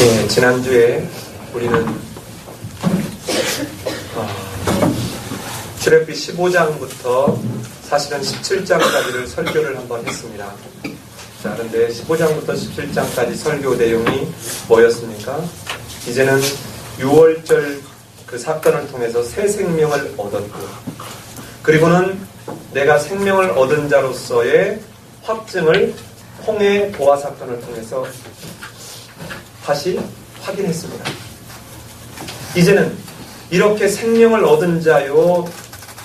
네, 지난주에 우리는 출애굽기 15장부터 사실은 17장까지를 설교를 한번 했습니다. 자, 그런데 15장부터 17장까지 설교 내용이 뭐였습니까? 이제는 6월절 그 사건을 통해서 새 생명을 얻었고, 그리고는 내가 생명을 얻은 자로서의 확증을 홍해 보화 사건을 통해서 다시 확인했습니다. 이제는 이렇게 생명을 얻은 자요,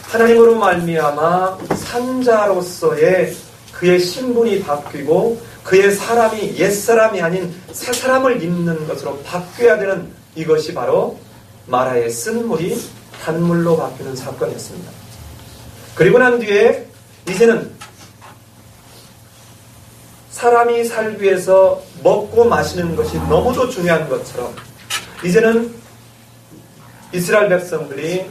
하나님으로 말미암아 산 자로서의 그의 신분이 바뀌고 그의 사람이 옛사람이 아닌 새 사람을 입는 것으로 바뀌어야 되는 이것이 바로 마라의 쓴 물이 단물로 바뀌는 사건이었습니다. 그리고 난 뒤에 이제는 사람이 살기 위해서 먹고 마시는 것이 너무도 중요한 것처럼 이제는 이스라엘 백성들이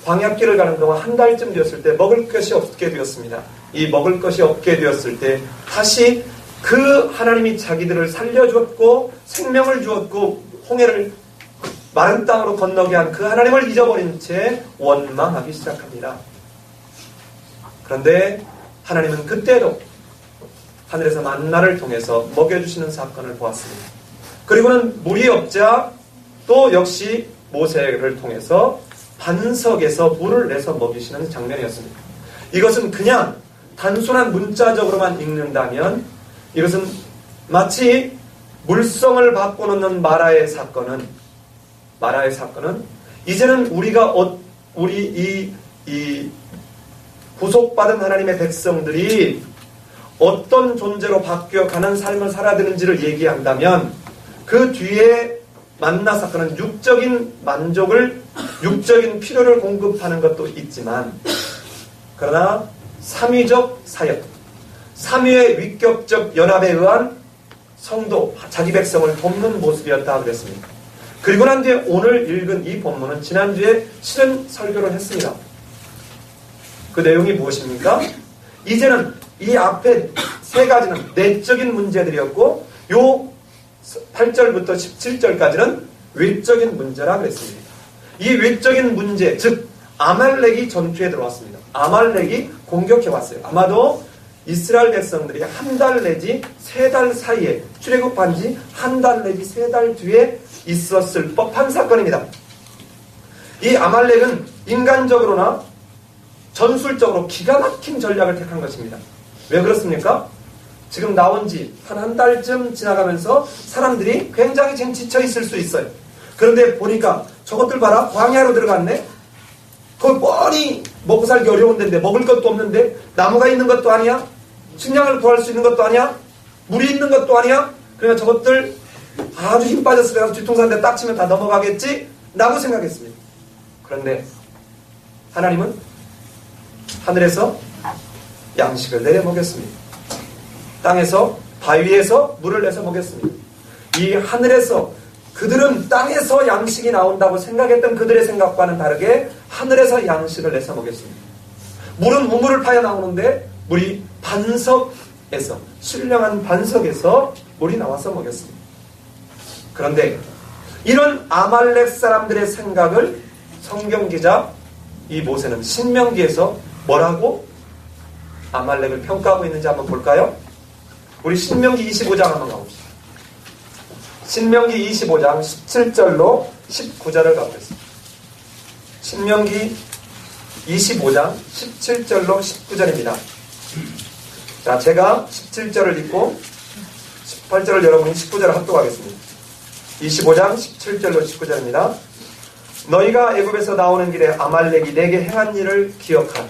광야길을 가는 동안 한 달쯤 되었을 때 먹을 것이 없게 되었습니다. 이 먹을 것이 없게 되었을 때 다시 그 하나님이 자기들을 살려주었고 생명을 주었고 홍해를 마른 땅으로 건너게 한 그 하나님을 잊어버린 채 원망하기 시작합니다. 그런데 하나님은 그때도 하늘에서 만나를 통해서 먹여주시는 사건을 보았습니다. 그리고는 물이 없자 또 역시 모세를 통해서 반석에서 물을 내서 먹이시는 장면이었습니다. 이것은 그냥 단순한 문자적으로만 읽는다면 이것은 마치 물성을 바꿔놓는 마라의 사건은 이제는 우리가 우리 이 구속받은 하나님의 백성들이 어떤 존재로 바뀌어가는 삶을 살아야 되는지를 얘기한다면 그 뒤에 만나 사건은 육적인 만족을, 육적인 필요를 공급하는 것도 있지만 그러나 삼위적 사역, 삼위의 위격적 연합에 의한 성도, 자기 백성을 돕는 모습이었다 그랬습니다. 그리고 난 뒤에 오늘 읽은 이 본문은 지난주에 실은 설교를 했습니다. 그 내용이 무엇입니까? 이제는 이 앞에 세 가지는 내적인 문제들이었고 요 8절부터 17절까지는 외적인 문제라 그랬습니다. 이 외적인 문제, 즉 아말렉이 전투에 들어왔습니다. 아말렉이 공격해 왔어요. 아마도 이스라엘 백성들이 한 달 내지 3달 사이에 출애굽한 지 한 달 내지 3달 뒤에 있었을 법한 사건입니다. 이 아말렉은 인간적으로나 전술적으로 기가 막힌 전략을 택한 것입니다. 왜 그렇습니까? 지금 나온 지 한 달쯤 지나가면서 사람들이 굉장히 지금 지쳐 있을 수 있어요. 그런데 보니까 저것들 봐라, 광야로 들어갔네. 거기 뻔히 먹고 살기 어려운 데인데 먹을 것도 없는데 나무가 있는 것도 아니야, 식량을 구할 수 있는 것도 아니야, 물이 있는 것도 아니야. 그러니까 저것들 아주 힘 빠졌을 때 가서 뒤통수 딱 치면 다 넘어가겠지 라고 생각했습니다. 그런데 하나님은 하늘에서 양식을 내려 먹였습니다. 땅에서 바위에서 물을 내서 먹였습니다. 이 하늘에서, 그들은 땅에서 양식이 나온다고 생각했던 그들의 생각과는 다르게 하늘에서 양식을 내서 먹였습니다. 물은 우물을 파여 나오는데 물이 반석에서, 신령한 반석에서 물이 나와서 먹였습니다. 그런데 이런 아말렉 사람들의 생각을 성경 기자 이 모세는 신명기에서 뭐라고 아말렉을 평가하고 있는지 한번 볼까요? 우리 신명기 25장 한번 가봅시다. 신명기 25장 17절로 19절을 가보겠습니다. 신명기 25장 17절로 19절입니다. 자, 제가 17절을 읽고 18절을 여러분이 19절을 합독하겠습니다. 25장 17절로 19절입니다. 너희가 애굽에서 나오는 길에 아말렉이 내게 행한 일을 기억하라.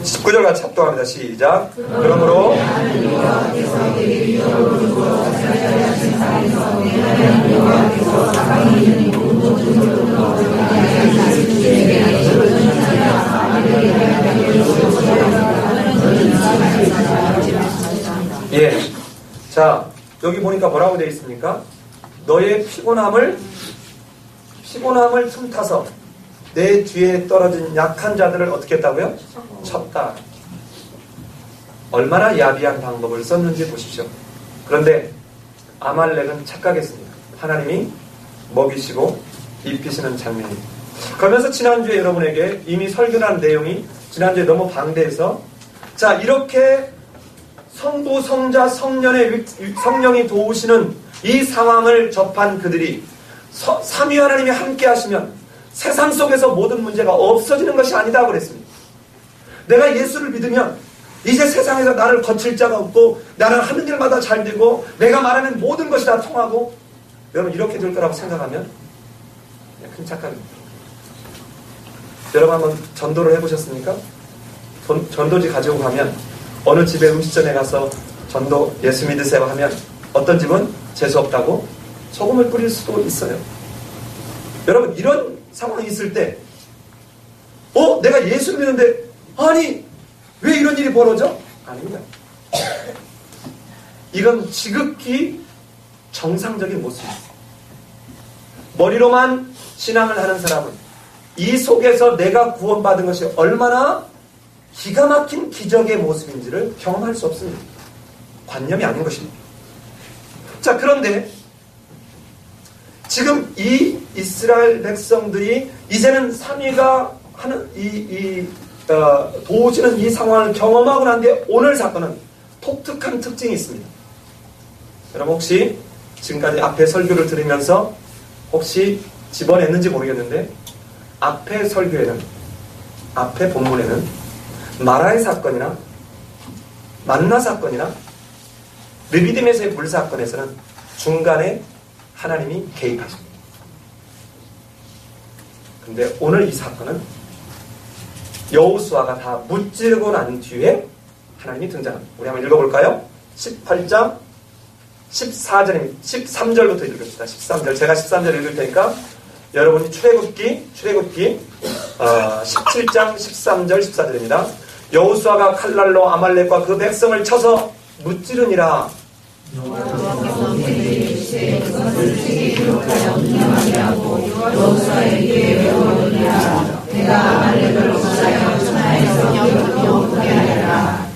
(19절) 같이 합독합니다. 시작. 그러므로 예. 자, 여기 보니까 뭐라고 되어 있습니까? 너의 피곤함을 틈타서 내 뒤에 떨어진 약한 자들을 어떻게 했다고요? 쳤다. 얼마나 야비한 방법을 썼는지 보십시오. 그런데 아말렉은 착각했습니다. 하나님이 먹이시고 입히시는 장면입니다. 그러면서 지난주에 여러분에게 이미 설교한 내용이 지난주에 너무 방대해서 자, 이렇게 성부, 성자, 성령이 도우시는 이 상황을 접한 그들이 삼위 하나님이 함께 하시면 세상 속에서 모든 문제가 없어지는 것이 아니다 그랬습니다. 내가 예수를 믿으면 이제 세상에서 나를 거칠 자가 없고 나는 하는 일마다 잘 되고 내가 말하는 모든 것이 다 통하고 여러분 이렇게 될 거라고 생각하면 큰 착각입니다. 여러분 한번 전도를 해보셨습니까? 전도지 가지고 가면 어느 집에 음식점에 가서 전도 예수 믿으세요 하면 어떤 집은 재수없다고 소금을 뿌릴 수도 있어요. 여러분 이런 상황이 있을 때 내가 예수를 믿는데 아니 왜 이런 일이 벌어져? 아닙니다. 이건 지극히 정상적인 모습입니다. 머리로만 신앙을 하는 사람은 이 속에서 내가 구원받은 것이 얼마나 기가 막힌 기적의 모습인지를 경험할 수 없습니다. 관념이 아닌 것입니다. 자, 그런데 지금 이 이스라엘 백성들이 이제는 삼위가 하는 도우시는 이 상황을 경험하고 난 뒤에 오늘 사건은 독특한 특징이 있습니다. 여러분 혹시 지금까지 앞에 설교를 들으면서 혹시 집어냈는지 모르겠는데 앞에 설교에는 앞에 본문에는 마라의 사건이나 만나 사건이나 르비딤에서의 불 사건에서는 중간에 하나님이 개입하십니다. 그런데 오늘 이 사건은 여호수아가 다 무찌르고 난 뒤에 하나님이 등장합니다. 우리 한번 읽어볼까요? 18장 14절입니다. 13절부터 읽읍시다. 13절. 제가 13절 읽을 테니까 여러분이 출애굽기 17장 13절 14절입니다. 여호수아가 칼날로 아말렉과 그 백성을 쳐서 무찌르니라.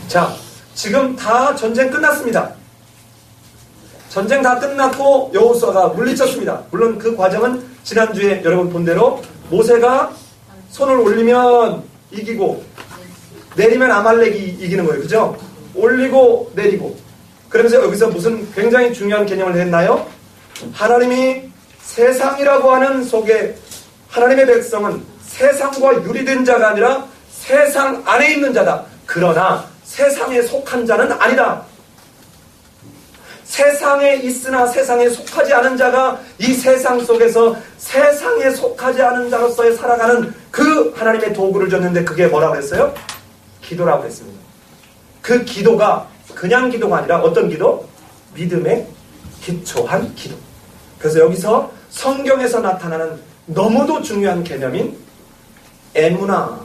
자, 지금 다 전쟁 끝났습니다. 전쟁 다 끝났고 여호수아가 물리쳤습니다. 물론 그 과정은 지난주에 여러분 본 대로 모세가 손을 올리면 이기고 내리면 아말렉이 이기는 거예요. 그죠? 올리고 내리고. 그러면서 여기서 무슨 굉장히 중요한 개념을 했나요? 하나님이 세상이라고 하는 속에 하나님의 백성은 세상과 유리된 자가 아니라 세상 안에 있는 자다. 그러나 세상에 속한 자는 아니다. 세상에 있으나 세상에 속하지 않은 자가 이 세상 속에서 세상에 속하지 않은 자로서의 살아가는 그 하나님의 도구를 줬는데 그게 뭐라고 했어요? 기도라고 했습니다. 그 기도가 그냥 기도가 아니라 어떤 기도? 믿음에 기초한 기도. 그래서 여기서 성경에서 나타나는 너무도 중요한 개념인 에무나,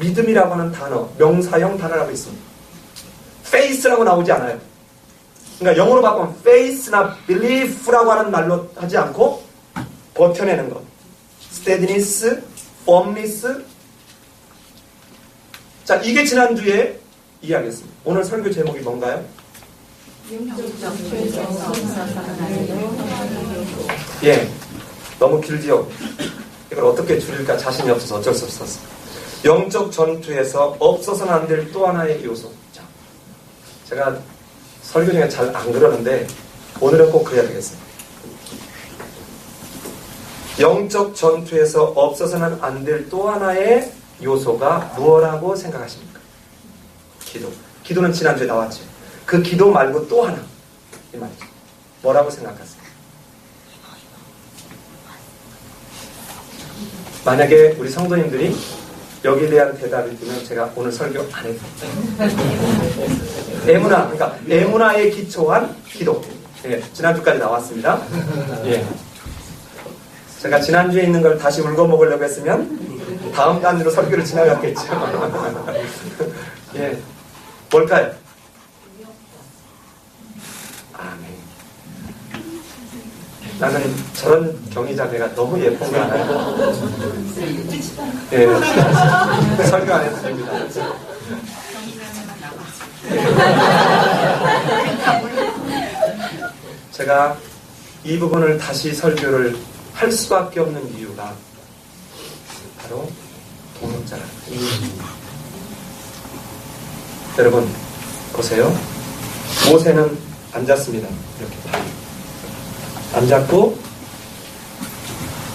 믿음이라고 하는 단어, 명사형 단어라고 있습니다. faith라고 나오지 않아요. 그러니까 영어로 바꾸면 faith나 belief라고 하는 말로 하지 않고 버텨내는 것. steadiness, firmness. 자, 이게 지난주에 이야기했습니다. 오늘 설교 제목이 뭔가요? 예, 너무 길지요? 이걸 어떻게 줄일까 자신이 없어서 어쩔 수 없었어요. 영적 전투에서 없어서는 안 될 또 하나의 요소. 자, 제가 설교 중에 잘 안 그러는데 오늘은 꼭 그래야 되겠어요. 영적 전투에서 없어서는 안 될 또 하나의 요소가 무엇이라고 생각하십니까? 기도. 기도는 지난주에 나왔죠. 그 기도 말고 또 하나. 이 말이죠. 뭐라고 생각하세요? 만약에 우리 성도님들이 여기에 대한 대답을 주면 제가 오늘 설교 안 해도 에무나, 그러니까 에무나에 기초한 기도. 예, 지난주까지 나왔습니다. 예. 제가 지난주에 있는 걸 다시 울거먹으려고 했으면 다음 단으로 설교를 지나갔겠죠. 예. 뭘까요? 아멘. 나는 저런 경희자매가 너무 예쁜 거 알아요? 예, 설교 안 해도 됩니다. 제가 이 부분을 다시 설교를 할 수밖에 없는 이유가 바로 동역자라. 여러분 보세요. 모세는 앉았습니다. 이렇게 앉았고,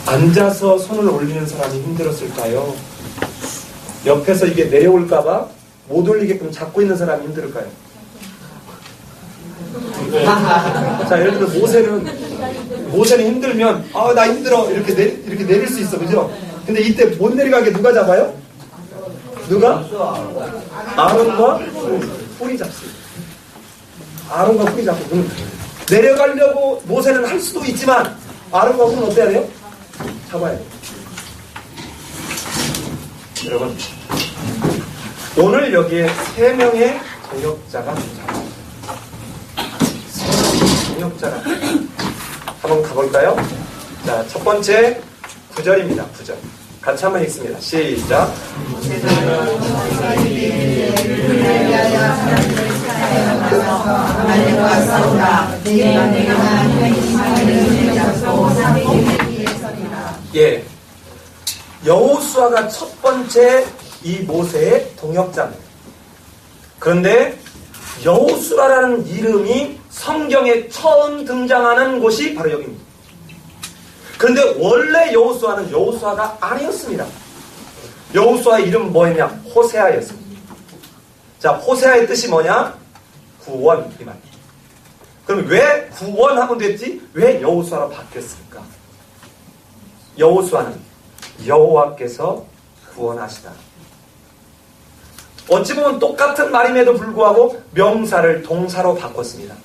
앉아서 손을 올리는 사람이 힘들었을까요? 옆에서 이게 내려올까봐 못 올리게끔 잡고 있는 사람이 힘들까요? 자, 예를 들어 모세는 힘들면 나 힘들어 이렇게 내릴 수 있어, 그죠? 근데 이때 못 내려가게 누가 잡아요? 누가? 아론과 뿔이 잡습니다. 아론과 뿔이 잡고 내려가려고 모세는 할 수도 있지만 아론과 뿔은 어때야 돼요? 잡아야 돼요. 여러분, 오늘 여기에 3명의 동역자가 등장합니다. 동역자가 한번 가볼까요? 자, 첫 번째 9절입니다. 9절. 같이 한번 읽습니다. 시작. 예, 여호수아가 첫 번째 이 모세의 동역자입니다. 그런데 여호수아라는 이름이 성경에 처음 등장하는 곳이 바로 여기입니다. 그런데 원래 여호수아는 여호수아가 아니었습니다. 여호수아의 이름 뭐였냐? 호세아였습니다. 자, 호세아의 뜻이 뭐냐? 구원, 이 말. 그럼 왜 구원하면 됐지? 왜 여호수아로 바뀌었을까? 여호수아는 여호와께서 구원하시다. 어찌 보면 똑같은 말임에도 불구하고 명사를 동사로 바꿨습니다.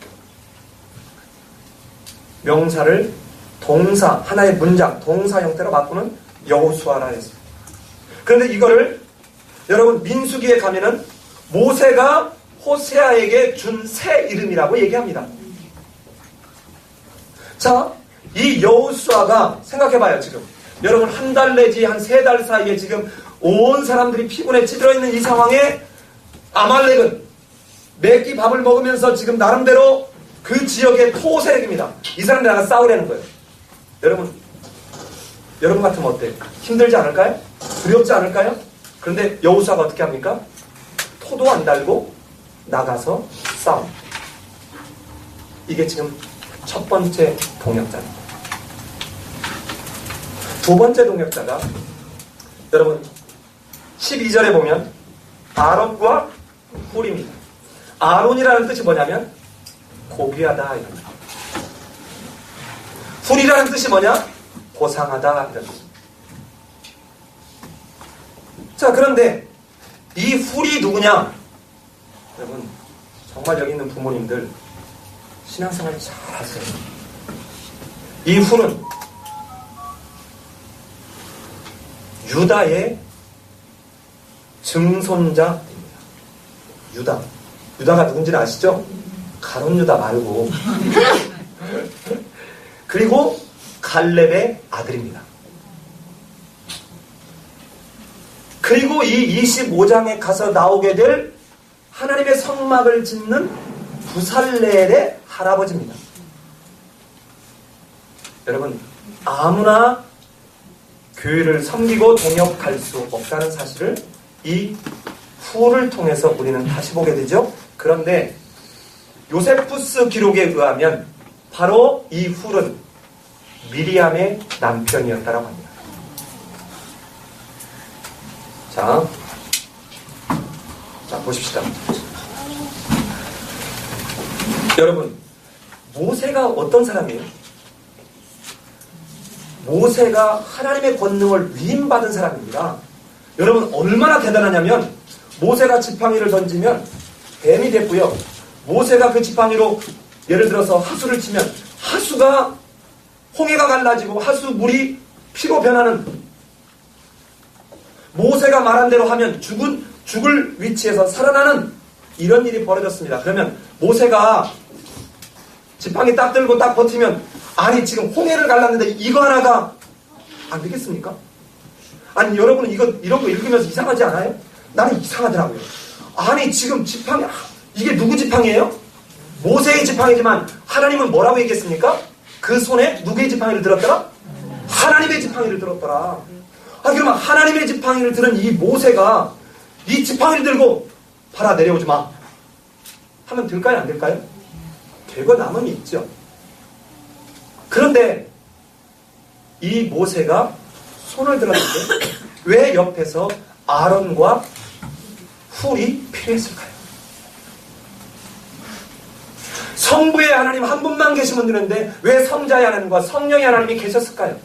명사를 동사, 하나의 문장, 동사 형태로 바꾸는 여호수아라 했습니다. 그런데 이거를 여러분 민수기에 가면은 모세가 호세아에게 준 새 이름이라고 얘기합니다. 자, 이 여호수아가 생각해봐요. 지금 여러분 한 달 내지 한 3달 사이에 지금 온 사람들이 피곤에 찌들어 있는 이 상황에 아말렉은 매끼 밥을 먹으면서 지금 나름대로 그 지역의 토세력입니다. 이 사람들 하나 싸우려는 거예요. 여러분 같으면 어때요? 힘들지 않을까요? 두렵지 않을까요? 그런데 여호수아가 어떻게 합니까? 토도 안 달고 나가서 싸움. 이게 지금 첫 번째 동역자입니다. 두 번째 동역자가 여러분 12절에 보면 아론과 뿔입니다. 아론이라는 뜻이 뭐냐면 고귀하다 이런 뜻. 뿔이라는 뜻이 뭐냐? 고상하다 이런 뜻. 자, 그런데 이 뿔이 누구냐? 여러분 정말 여기 있는 부모님들 신앙생활 잘 하세요. 이 뿔은 유다의 증손자입니다. 유다가 누군지는 아시죠? 가룟 유다 말고 그리고 갈렙의 아들입니다. 그리고 이 25장에 가서 나오게 될 하나님의 성막을 짓는 부살렐의 할아버지입니다. 여러분 아무나 교회를 섬기고 동역할 수 없다는 사실을 이 훌을 통해서 우리는 다시 보게 되죠. 그런데 요세푸스 기록에 의하면 바로 이 훌은 미리암의 남편이었다고 합니다. 자 보십시다. 여러분 모세가 어떤 사람이에요? 모세가 하나님의 권능을 위임받은 사람입니다. 여러분 얼마나 대단하냐면 모세가 지팡이를 던지면 뱀이 됐고요. 모세가 그 지팡이로 예를 들어서 하수를 치면 하수가 홍해가 갈라지고 하수 물이 피로 변하는, 모세가 말한 대로 하면 죽을 위치에서 살아나는 이런 일이 벌어졌습니다. 그러면 모세가 지팡이 딱 들고 딱 버티면 아니 지금 홍해를 갈랐는데 이거 하나가 안 되겠습니까? 아니 여러분은 이런 거 읽으면서 이상하지 않아요? 나는 이상하더라고요. 아니 지금 지팡이 이게 누구 지팡이에요? 모세의 지팡이지만 하나님은 뭐라고 얘기했습니까? 그 손에 누구의 지팡이를 들었더라? 하나님의 지팡이를 들었더라. 아 그러면 하나님의 지팡이를 들은 이 모세가 이 지팡이를 들고 봐라 내려오지 마 하면 될까요? 안 될까요? 되고 남음이 있죠. 그런데 이 모세가 손을 들었는데 왜 옆에서 아론과 훌이 필요했을까요? 성부의 하나님 한 분만 계시면 되는데 왜 성자의 하나님과 성령의 하나님이 계셨을까요?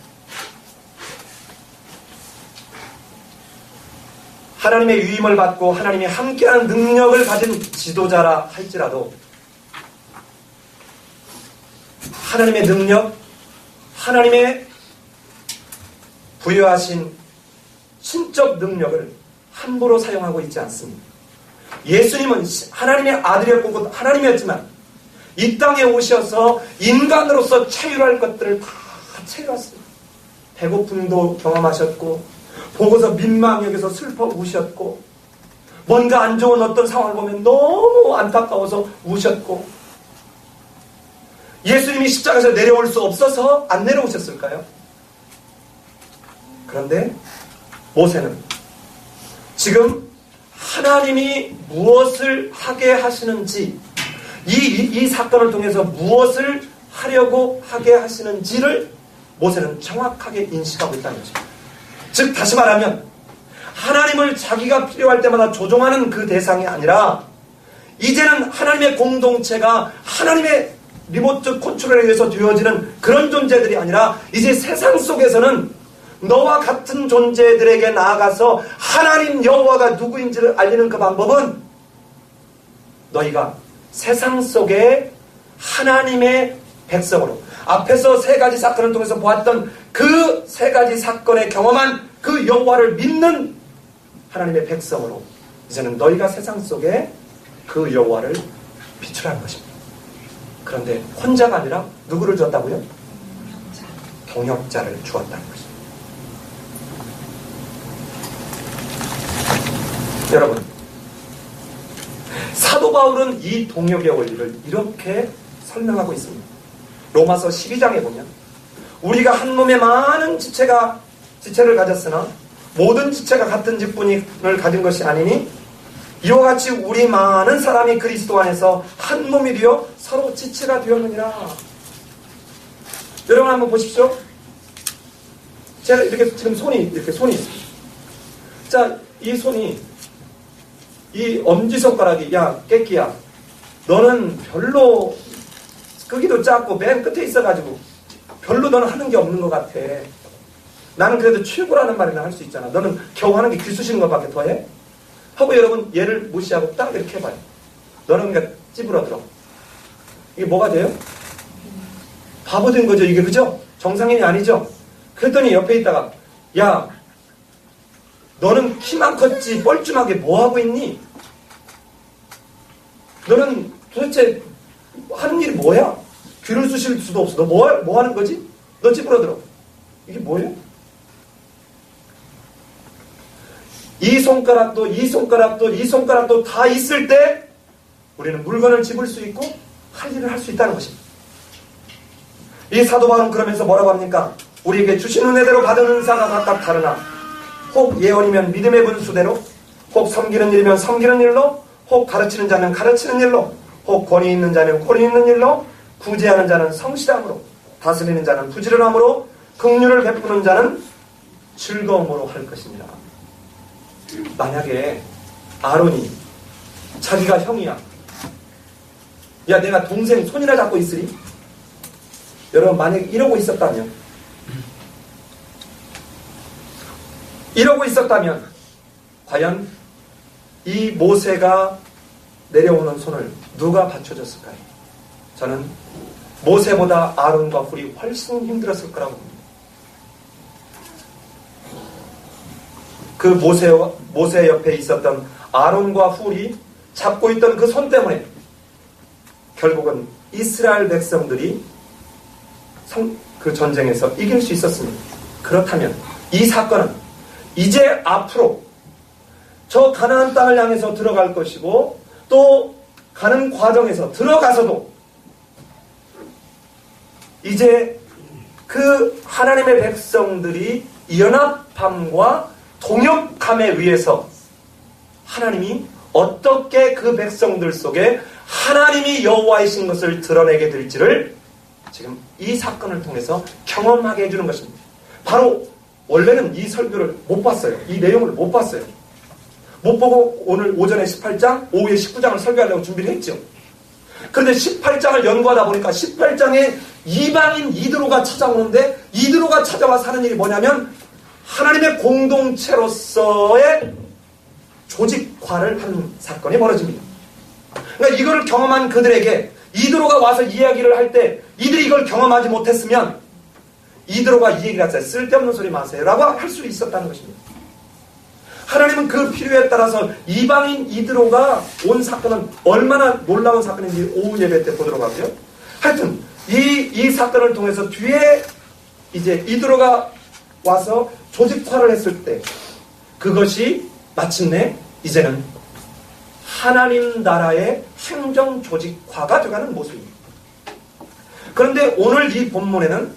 하나님의 유임을 받고 하나님이 함께하는 능력을 가진 지도자라 할지라도 하나님의 능력, 하나님의 부여하신 신적 능력을 함부로 사용하고 있지 않습니다. 예수님은 하나님의 아들이었고 곧 하나님이었지만 이 땅에 오셔서 인간으로서 체휼할 것들을 다 체휼했습니다. 배고픔도 경험하셨고 보고서 민망히 여기서 슬퍼 우셨고 뭔가 안 좋은 어떤 상황을 보면 너무 안타까워서 우셨고 예수님이 십자가에서 내려올 수 없어서 안 내려오셨을까요? 그런데 모세는 지금 하나님이 무엇을 하게 하시는지 이 사건을 통해서 무엇을 하려고 하게 하시는지를 모세는 정확하게 인식하고 있다는 것입니다. 즉 다시 말하면 하나님을 자기가 필요할 때마다 조종하는 그 대상이 아니라 이제는 하나님의 공동체가 하나님의 리모트 컨트롤에 의해서 되어지는 그런 존재들이 아니라 이제 세상 속에서는 너와 같은 존재들에게 나아가서 하나님 여호와가 누구인지를 알리는 그 방법은 너희가 세상 속에 하나님의 백성으로 앞에서 세 가지 사건을 통해서 보았던 그 세 가지 사건에 경험한 그 여호와를 믿는 하나님의 백성으로 이제는 너희가 세상 속에 그 여호와를 비추라는 것입니다. 그런데 혼자가 아니라 누구를 주었다고요? 동역자를 주었다는 것입니다. 여러분, 사도 바울은 이 동역의 원리를 이렇게 설명하고 있습니다. 로마서 12장에 보면 우리가 한 몸에 많은 지체를 가졌으나 모든 지체가 같은 직분을 가진 것이 아니니 이와 같이 우리 많은 사람이 그리스도 안에서 한 몸이 되어 서로 지체가 되었느니라. 여러분 한번 보십시오. 제가 이렇게 지금 손이 있습니다. 자, 이 손이 이 엄지손가락이 야 깨끼야 너는 별로 크기도 작고 맨 끝에 있어가지고 별로 너는 하는 게 없는 것 같아. 나는 그래도 최고라는 말이나 할 수 있잖아. 너는 겨우 하는 게 귀 쑤시는 것밖에 더해? 하고 여러분 얘를 무시하고 딱 이렇게 해봐요. 너는 그냥 찌부러들어. 이게 뭐가 돼요? 바보 된 거죠 이게. 그죠? 정상인이 아니죠? 그랬더니 옆에 있다가 야 너는 키만 컸지 뻘쭘하게 뭐하고 있니? 너는 도대체 하는 일이 뭐야? 귀를 쑤실 수도 없어. 너 뭐 하는 거지? 너 찌부러들어. 이게 뭐예요? 이 손가락도 다 있을 때 우리는 물건을 집을 수 있고 할 일을 할 수 있다는 것입니다. 이 사도 바울은 그러면서 뭐라고 합니까? 우리에게 주신 은혜대로 받은 은사가 각각 다르나 혹 예언이면 믿음의 분수대로 혹 섬기는 일이면 섬기는 일로 혹 가르치는 자는 가르치는 일로 혹 권위 있는 자는 권위 있는 일로 구제하는 자는 성실함으로 다스리는 자는 부지런함으로 긍휼을 베푸는 자는 즐거움으로 할 것입니다. 만약에 아론이 자기가 형이야. 야 내가 동생 손이나 잡고 있으리? 여러분 만약에 이러고 있었다면 과연 이 모세가 내려오는 손을 누가 받쳐줬을까요? 저는 모세보다 아론과 훌이 훨씬 힘들었을 거라고 봅니다. 그 모세 옆에 있었던 아론과 훌이 잡고 있던 그 손 때문에 결국은 이스라엘 백성들이 그 전쟁에서 이길 수 있었습니다. 그렇다면 이 사건은 이제 앞으로 저 가나안 땅을 향해서 들어갈 것이고 또 가는 과정에서 들어가서도 이제 그 하나님의 백성들이 연합함과 동역함에 의해서 하나님이 어떻게 그 백성들 속에 하나님이 여호와이신 것을 드러내게 될지를 지금 이 사건을 통해서 경험하게 해주는 것입니다. 바로 원래는 이 설교를 못 봤어요. 이 내용을 못 봤어요. 못 보고 오늘 오전에 18장, 오후에 19장을 설교하려고 준비를 했죠. 그런데 18장을 연구하다 보니까 18장에 이방인 이드로가 찾아오는데 이드로가 찾아와서 하는 일이 뭐냐면 하나님의 공동체로서의 조직화를 한 사건이 벌어집니다. 그러니까 이거를 경험한 그들에게 이드로가 와서 이야기를 할 때 이들이 이걸 경험하지 못했으면 이드로가 이 얘기를 했어요. 쓸데없는 소리 마세요 라고 할 수 있었다는 것입니다. 하나님은 그 필요에 따라서 이방인 이드로가 온 사건은 얼마나 놀라운 사건인지 오후 예배 때 보도록 하고요. 하여튼 이 사건을 통해서 뒤에 이제 이드로가 와서 조직화를 했을 때 그것이 마침내 이제는 하나님 나라의 행정 조직화가 되어가는 모습입니다. 그런데 오늘 이 본문에는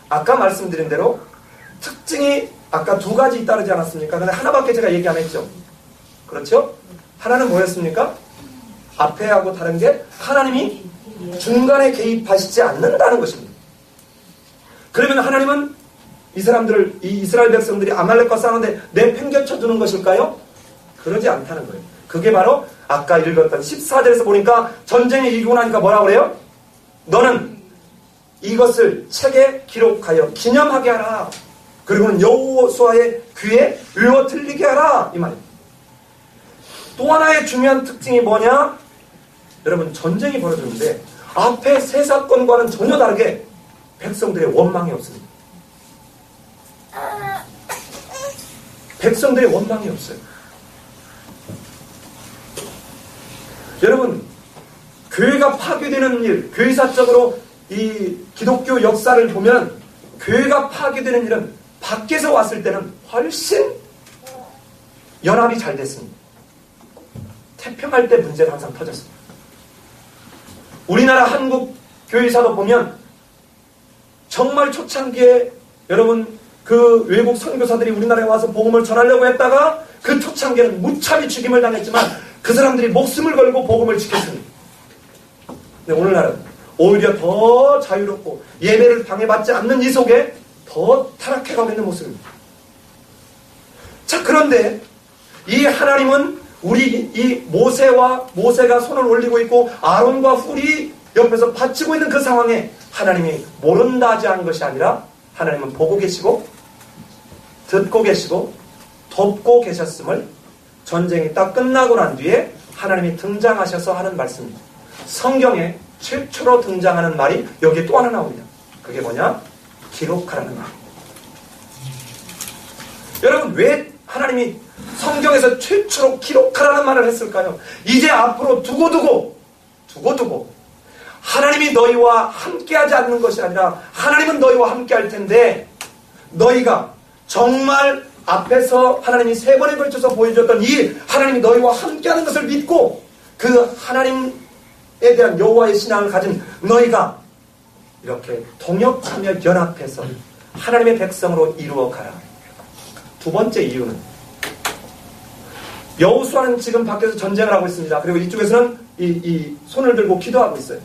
아까 말씀드린 대로 특징이 아까 두 가지 있다지 않았습니까? 근데 하나밖에 제가 얘기 안 했죠. 그렇죠? 하나는 뭐였습니까? 앞에 하고 다른 게 하나님이 중간에 개입하시지 않는다는 것입니다. 그러면 하나님은 이 사람들을, 이 이스라엘 백성들이 아말렉과 싸우는데 내팽개쳐 두는 것일까요? 그러지 않다는 거예요. 그게 바로 아까 읽었던 14절에서 보니까 전쟁에 이기고 나니까 뭐라고 그래요? 너는 이것을 책에 기록하여 기념하게 하라. 그리고는 여호수아의 귀에 외워 들리게 하라. 이 말입니다. 또 하나의 중요한 특징이 뭐냐? 여러분 전쟁이 벌어졌는데 앞에 세 사건과는 전혀 다르게 백성들의 원망이 없습니다. 백성들의 원망이 없어요. 여러분 교회가 파괴되는 일, 교회사적으로 이 기독교 역사를 보면 교회가 파괴되는 일은 밖에서 왔을 때는 훨씬 연합이 잘 됐습니다. 태평할 때 문제가 항상 터졌습니다. 우리나라 한국 교회사도 보면 정말 초창기에 여러분 그 외국 선교사들이 우리나라에 와서 복음을 전하려고 했다가 그 초창기에는 무참히 죽임을 당했지만 그 사람들이 목숨을 걸고 복음을 지켰습니다. 근데 오늘날은 오히려 더 자유롭고 예배를 방해받지 않는 이 속에 더 타락해가고 있는 모습입니다. 자, 그런데 이 하나님은 우리 이 모세가 손을 올리고 있고 아론과 훌이 옆에서 바치고 있는 그 상황에 하나님이 모른다 하지 않은 것이 아니라 하나님은 보고 계시고 듣고 계시고 돕고 계셨음을 전쟁이 딱 끝나고 난 뒤에 하나님이 등장하셔서 하는 말씀입니다. 성경에 최초로 등장하는 말이 여기에 또 하나 나옵니다. 그게 뭐냐? 기록하라는 말. 여러분 왜 하나님이 성경에서 최초로 기록하라는 말을 했을까요? 이제 앞으로 두고두고 하나님이 너희와 함께하지 않는 것이 아니라 하나님은 너희와 함께할 텐데 너희가 정말 앞에서 하나님이 세 번에 걸쳐서 보여줬던 이 하나님이 너희와 함께하는 것을 믿고 그 하나님에 대한 여호와의 신앙을 가진 너희가 이렇게 동역하며 연합해서 하나님의 백성으로 이루어가라. 두 번째 이유는 여호수아는 지금 밖에서 전쟁을 하고 있습니다. 그리고 이쪽에서는 이 손을 들고 기도하고 있어요.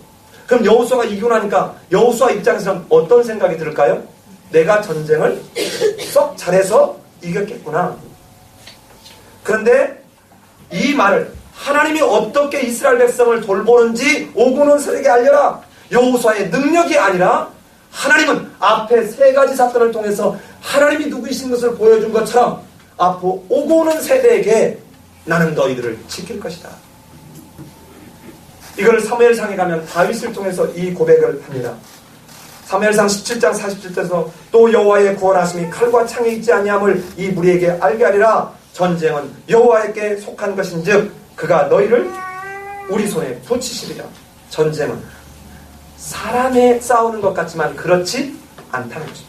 그럼 여호수아가 이기고 나니까 여호수아 입장에서는 어떤 생각이 들을까요? 내가 전쟁을 썩 잘해서 이겼겠구나. 그런데 이 말을 하나님이 어떻게 이스라엘 백성을 돌보는지 오고는 세대에게 알려라. 여호수아의 능력이 아니라 하나님은 앞에 세 가지 사건을 통해서 하나님이 누구이신 것을 보여준 것처럼 앞으로 오고 오는 세대에게 나는 너희들을 지킬 것이다. 이걸 사무엘상에 가면 다윗을 통해서 이 고백을 합니다. 사무엘상 17장 47절에서 또 여호와의 구원하심이 칼과 창에 있지 아니함을 이 무리에게 알게 하리라. 전쟁은 여호와에게 속한 것인즉 그가 너희를 우리 손에 붙이시리라. 전쟁은 사람에 싸우는 것 같지만 그렇지 않다는 것입니다.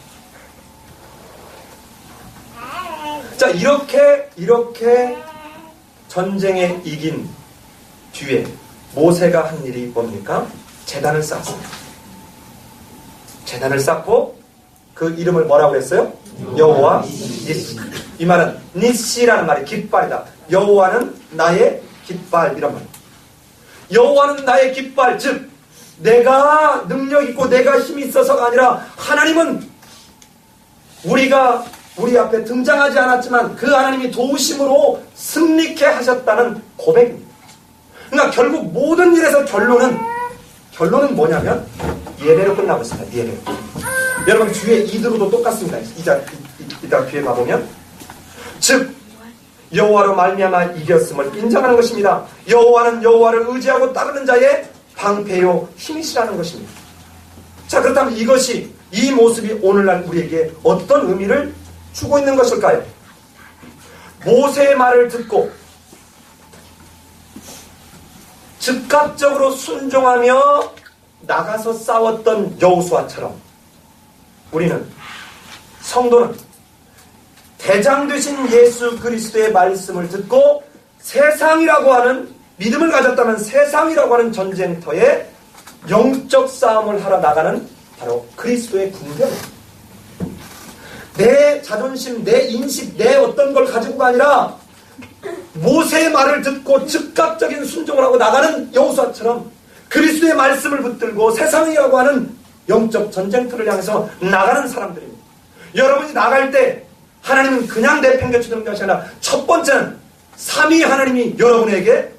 자, 이렇게 전쟁에 이긴 뒤에 모세가 한 일이 뭡니까? 제단을 쌓았습니다. 제단을 쌓고 그 이름을 뭐라고 했어요? 여호와 니시. 이 말은 니시라는 말이 깃발이다. 여호와는 나의 깃발, 이런 말. 여호와는 나의 깃발, 즉 내가 능력 있고 내가 힘이 있어서가 아니라 하나님은 우리 앞에 등장하지 않았지만 그 하나님이 도우심으로 승리케 하셨다는 고백입니다. 그러니까 결국 모든 일에서 결론은 뭐냐면 예배로 끝나고 있습니다. 예배. 여러분 뒤에 이드로도 똑같습니다. 이따 뒤에 가보면 즉 여호와로 말미암아 이겼음을 인정하는 것입니다. 여호와는 여호와를 의지하고 따르는 자의 방패요 힘이시라는 것입니다. 자, 그렇다면 이 모습이 오늘날 우리에게 어떤 의미를 주고 있는 것일까요? 모세의 말을 듣고 즉각적으로 순종하며 나가서 싸웠던 여호수아처럼 우리는, 성도는 대장 되신 예수 그리스도의 말씀을 듣고 세상이라고 하는, 믿음을 가졌다면 세상이라고 하는 전쟁터에 영적 싸움을 하러 나가는 바로 그리스도의 군대입니다. 내 자존심, 내 인식, 내 어떤 걸 가지고가 아니라 모세의 말을 듣고 즉각적인 순종을 하고 나가는 여호수아처럼 그리스도의 말씀을 붙들고 세상이라고 하는 영적 전쟁터를 향해서 나가는 사람들입니다. 여러분이 나갈 때 하나님은 그냥 내팽개치는 것이 아니라 첫 번째는 삼위 하나님이 여러분에게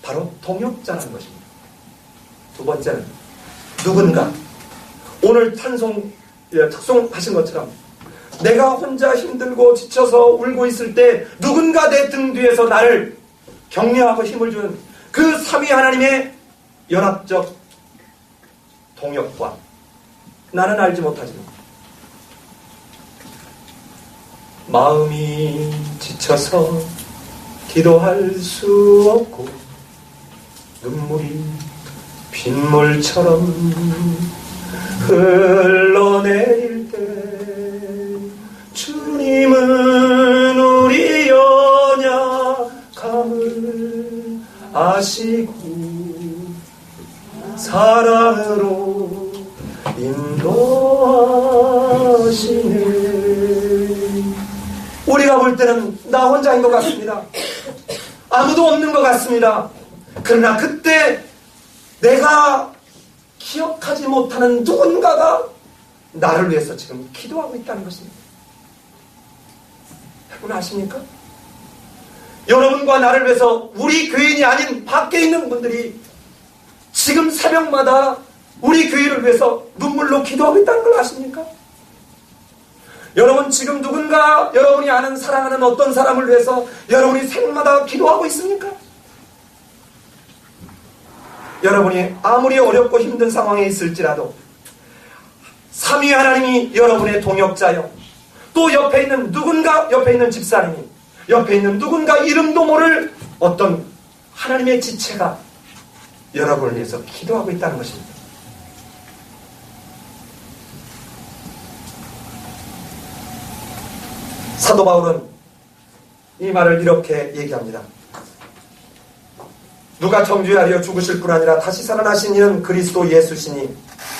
바로 동역자라는 것입니다. 두 번째는 누군가, 오늘 특송하신 것처럼 내가 혼자 힘들고 지쳐서 울고 있을 때 누군가 내 등 뒤에서 나를 격려하고 힘을 주는 그 삼위 하나님의 연합적 동역과 나는 알지 못하지만 마음이 지쳐서 기도할 수 없고 눈물이 빗물처럼 흘러내릴 때 주님은 우리 연약함을 아시고 사랑으로 인도하시네. 우리가 볼 때는 나 혼자인 것 같습니다. 아무도 없는 것 같습니다. 그러나 그때 내가 기억하지 못하는 누군가가 나를 위해서 지금 기도하고 있다는 것입니다. 여러분 아십니까? 여러분과 나를 위해서 우리 교인이 아닌 밖에 있는 분들이 지금 새벽마다 우리 교회를 위해서 눈물로 기도하고 있다는 걸 아십니까? 여러분 지금 누군가 여러분이 아는 사랑하는 어떤 사람을 위해서 여러분이 새벽마다 기도하고 있습니까? 여러분이 아무리 어렵고 힘든 상황에 있을지라도 삼위 하나님이 여러분의 동역자요, 또 옆에 있는 누군가, 옆에 있는 집사님이, 옆에 있는 누군가 이름도 모를 어떤 하나님의 지체가 여러분을 위해서 기도하고 있다는 것입니다. 사도 바울은 이 말을 이렇게 얘기합니다. 누가 정죄하려 죽으실 뿐 아니라 다시 살아나신 이는 그리스도 예수시니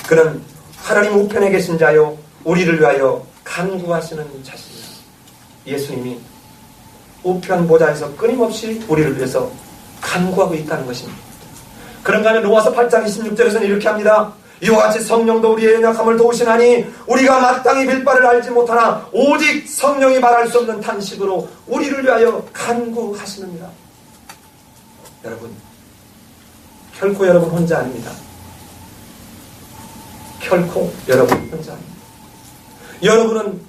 그는 하나님 우편에 계신 자요 우리를 위하여 간구하시는 자시니라. 예수님이 우편 보좌에서 끊임없이 우리를 위해서 간구하고 있다는 것입니다. 그런가 하면 로마서 8장 26절에서는 이렇게 합니다. 이와 같이 성령도 우리의 연약함을 도우시나니 우리가 마땅히 빌 바를 알지 못하나 오직 성령이 말할 수 없는 탄식으로 우리를 위하여 간구하시느니라. 여러분, 결코 여러분 혼자 아닙니다. 결코 여러분 혼자 아닙니다. 여러분은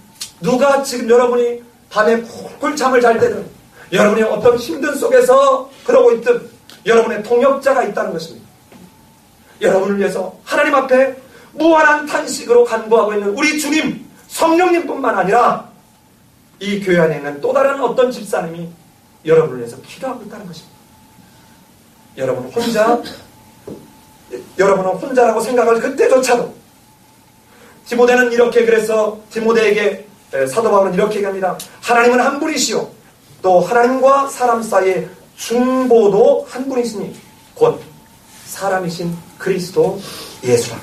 누가 지금 여러분이 밤에 쿨쿨 잠을 잘 때든 여러분이 어떤 힘든 속에서 그러고 있든 여러분의 동역자가 있다는 것입니다. 여러분을 위해서 하나님 앞에 무한한 탄식으로 간구하고 있는 우리 주님, 성령님뿐만 아니라 이 교회 안에 있는 또 다른 어떤 집사님이 여러분을 위해서 기도하고 있다는 것입니다. 여러분 혼자 여러분은 혼자라고 생각할 그때조차도 디모데는 이렇게 그래서 디모데에게 사도 바울은 이렇게 얘기합니다. 하나님은 한 분이시요 또 하나님과 사람 사이의 중보도 한 분이시니 곧 사람이신 그리스도 예수라.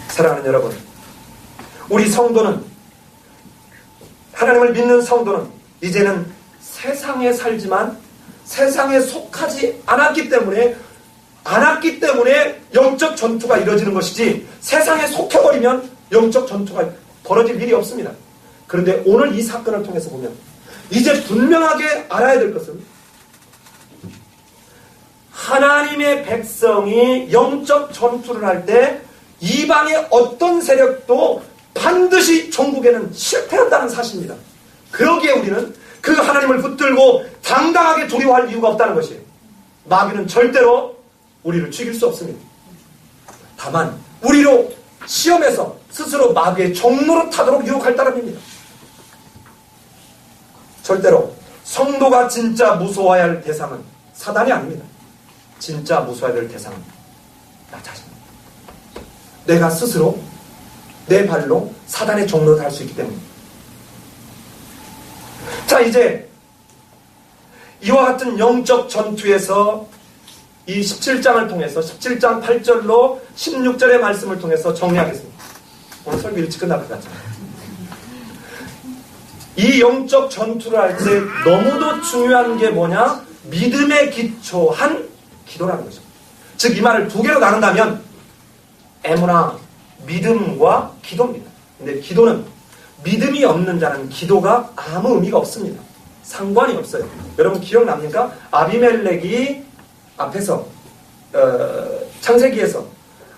사랑하는 여러분, 우리 성도는, 하나님을 믿는 성도는 이제는 세상에 살지만 세상에 속하지 않았기 때문에 영적 전투가 이루어지는 것이지, 세상에 속해버리면 영적 전투가 벌어질 일이 없습니다. 그런데 오늘 이 사건을 통해서 보면 이제 분명하게 알아야 될 것은, 하나님의 백성이 영적 전투를 할 때 이방의 어떤 세력도 반드시 종국에는 실패한다는 사실입니다. 그러기에 우리는 그 하나님을 붙들고 당당하게 두려워할 이유가 없다는 것이에요. 마귀는 절대로 우리를 죽일 수 없습니다. 다만 우리로 시험해서 스스로 마귀의 종로로 타도록 유혹할 따름입니다. 절대로 성도가 진짜 무서워야 할 대상은 사단이 아닙니다. 진짜 무서워야 될 대상은 나 자신입니다. 내가 스스로 내 발로 사단의 종로를 할 수 있기 때문입니다. 자, 이제 이와 같은 영적 전투에서 이 17장을 통해서 17장 8절로 16절의 말씀을 통해서 정리하겠습니다. 오늘 설교 일찍 끝날 것 같잖아요. 이 영적 전투를 할 때 너무도 중요한 게 뭐냐? 믿음에 기초한 기도라는 거죠. 즉 이 말을 두 개로 나눈다면 에무나, 믿음과 기도입니다. 근데 기도는 믿음이 없는 자는 기도가 아무 의미가 없습니다. 상관이 없어요. 여러분 기억납니까? 아비멜렉이 앞에서 창세기에서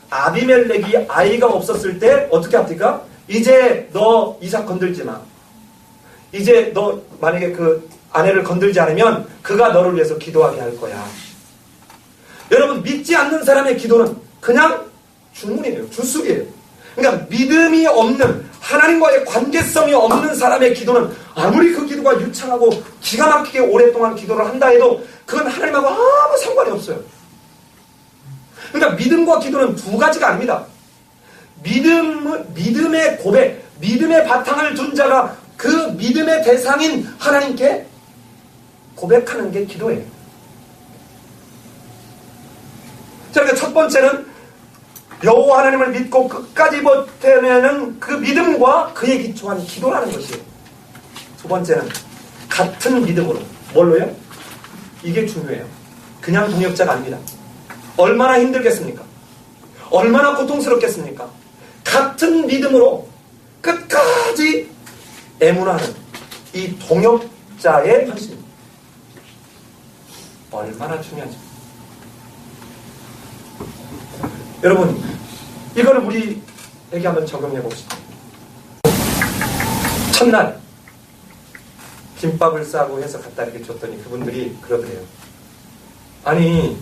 아비멜렉이 아이가 없었을 때 어떻게 합니까? 이제 너 이삭 건들지 마. 이제 너 만약에 그 아내를 건들지 않으면 그가 너를 위해서 기도하게 할 거야. 여러분 믿지 않는 사람의 기도는 그냥 주문이에요. 주술이에요. 그러니까 믿음이 없는, 하나님과의 관계성이 없는 사람의 기도는 아무리 그 기도가 유창하고 기가 막히게 오랫동안 기도를 한다 해도 그건 하나님하고 아무 상관이 없어요. 그러니까 믿음과 기도는 두 가지가 아닙니다. 믿음의 고백, 믿음의 바탕을 둔 자가 그 믿음의 대상인 하나님께 고백하는 게 기도예요. 자, 그러니까 첫 번째는 여호와 하나님을 믿고 끝까지 버텨내는 그 믿음과 그에 기초한 기도라는 것이에요. 두 번째는 같은 믿음으로. 뭘로요? 이게 중요해요. 그냥 동역자가 아닙니다. 얼마나 힘들겠습니까? 얼마나 고통스럽겠습니까? 같은 믿음으로 끝까지 애문하는 이 동역자의 헌신. 얼마나 중요하죠. 여러분, 이거를 우리에게 한번 적용해 봅시다. 첫날 김밥을 싸고 해서 갖다 이렇게 줬더니 그분들이 그러더래요. 아니,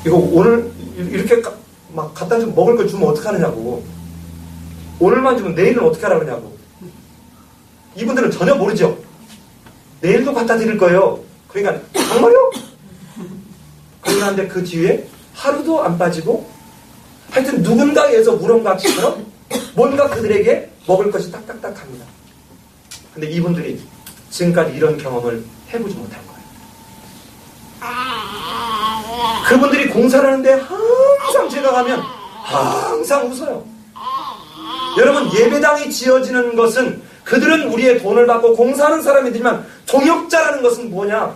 이거 오늘 이렇게 막 갖다 좀 먹을 걸 주면 어떡하느냐고. 오늘만 주면 내일은 어떻게 하라느냐고. 이분들은 전혀 모르죠. 내일도 갖다 드릴 거예요. 그러니까 정말요? 그런데 그 뒤에 하루도 안 빠지고 하여튼 누군가에서 무언가처럼 뭔가 그들에게 먹을 것이 딱딱딱 합니다. 근데 이분들이 지금까지 이런 경험을 해보지 못한 거예요. 그분들이 공사를 하는데 항상 제가 가면 항상 웃어요. 여러분, 예배당이 지어지는 것은 그들은 우리의 돈을 받고 공사하는 사람이지만 동역자라는 것은 뭐냐?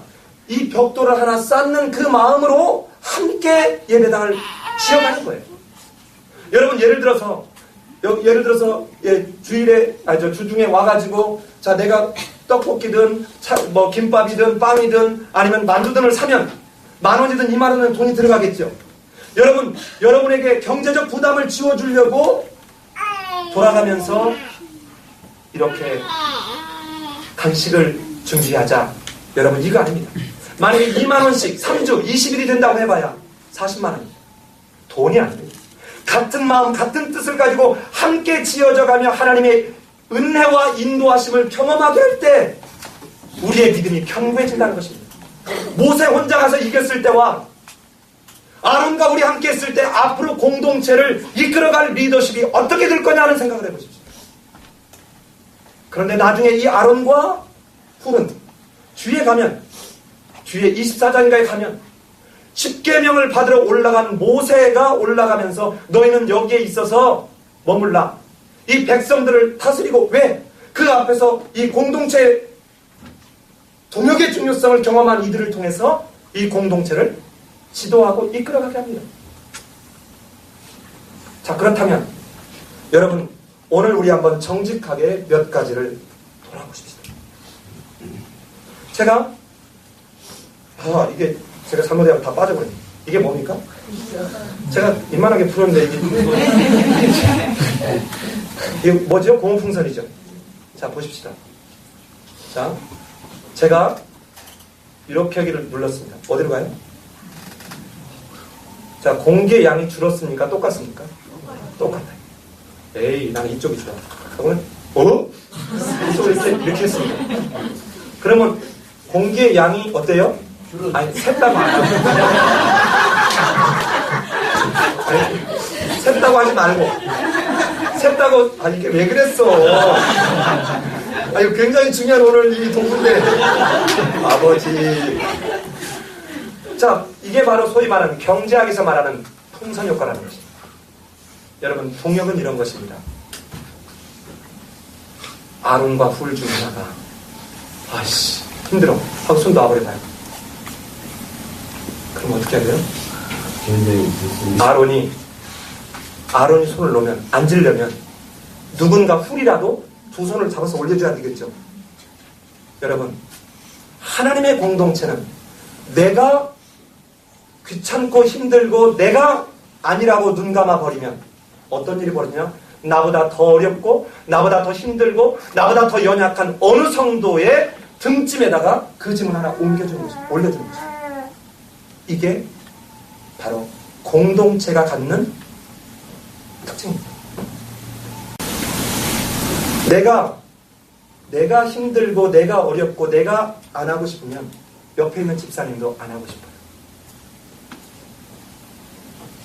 이 벽돌을 하나 쌓는 그 마음으로 함께 예배당을 지어가는 거예요. 여러분, 예를 들어서 주일에 주중에 와가지고 자 내가 떡볶이든 뭐 김밥이든 빵이든 아니면 만두든을 사면 10,000원이든 20,000원은 돈이 들어가겠죠. 여러분에게 경제적 부담을 지워주려고 돌아가면서 이렇게 간식을 준비하자. 여러분, 이거 아닙니다. 만약에 20,000원씩 3주 20일이 된다고 해봐야 400,000원. 돈이 아닙니다. 같은 마음, 같은 뜻을 가지고 함께 지어져가며 하나님의 은혜와 인도하심을 경험하게 할 때 우리의 믿음이 견고해진다는 것입니다. 모세 혼자 가서 이겼을 때와 아론과 우리 함께 했을 때 앞으로 공동체를 이끌어갈 리더십이 어떻게 될 거냐 하는 생각을 해보십시오. 그런데 나중에 이 아론과 훌은 뒤에 가면, 뒤에 24장가에 가면 10계명을 받으러 올라간 모세가 올라가면서 너희는 여기에 있어서 머물라. 이 백성들을 다스리고, 왜? 그 앞에서 이 공동체 동역의 중요성을 경험한 이들을 통해서 이 공동체를 지도하고 이끌어가게 합니다. 자, 그렇다면 여러분, 오늘 우리 한번 정직하게 몇 가지를 돌아보십시다. 제가 잘못하면 다 빠져버려요. 이게 뭡니까? 제가 이만하게 풀었는데 이게 뭐죠? 고무풍선이죠. 자, 보십시다. 자, 제가 이렇게 하기를 눌렀습니다. 어디로 가요? 자, 공기의 양이 줄었습니까? 똑같습니까? 똑같아요. 에이, 나는 이쪽이 좋아. 그러면 이쪽을 이렇게 했습니다. 그러면 공기의 양이 어때요? 아니, 샜다고 안 하고. 아니, 샜다고 하지 말고. 샜다고, 아니, 이게 왜 그랬어? 아, 이거 굉장히 중요한 오늘 이 동문대. 아버지. 자, 이게 바로 소위 말하는 경제학에서 말하는 풍선 효과라는 것입니다. 여러분, 동역은 이런 것입니다. 아론과 훌 중에 하나가, 아이씨, 힘들어. 하고 손 놔버려봐요. 그럼 어떻게 해야 돼요? 아론이 손을 놓으면, 앉으려면, 누군가 훌이라도 두 손을 잡아서 올려줘야 되겠죠. 여러분, 하나님의 공동체는 내가 귀찮고 힘들고 내가 아니라고 눈 감아 버리면 어떤 일이 벌어지냐? 나보다 더 어렵고 나보다 더 힘들고 나보다 더 연약한 어느 성도의 등짐에다가 그 짐을 하나 올려주는 것입니다. 이게 바로 공동체가 갖는 특징입니다. 내가 힘들고 내가 어렵고 내가 안 하고 싶으면 옆에 있는 집사님도 안 하고 싶어요.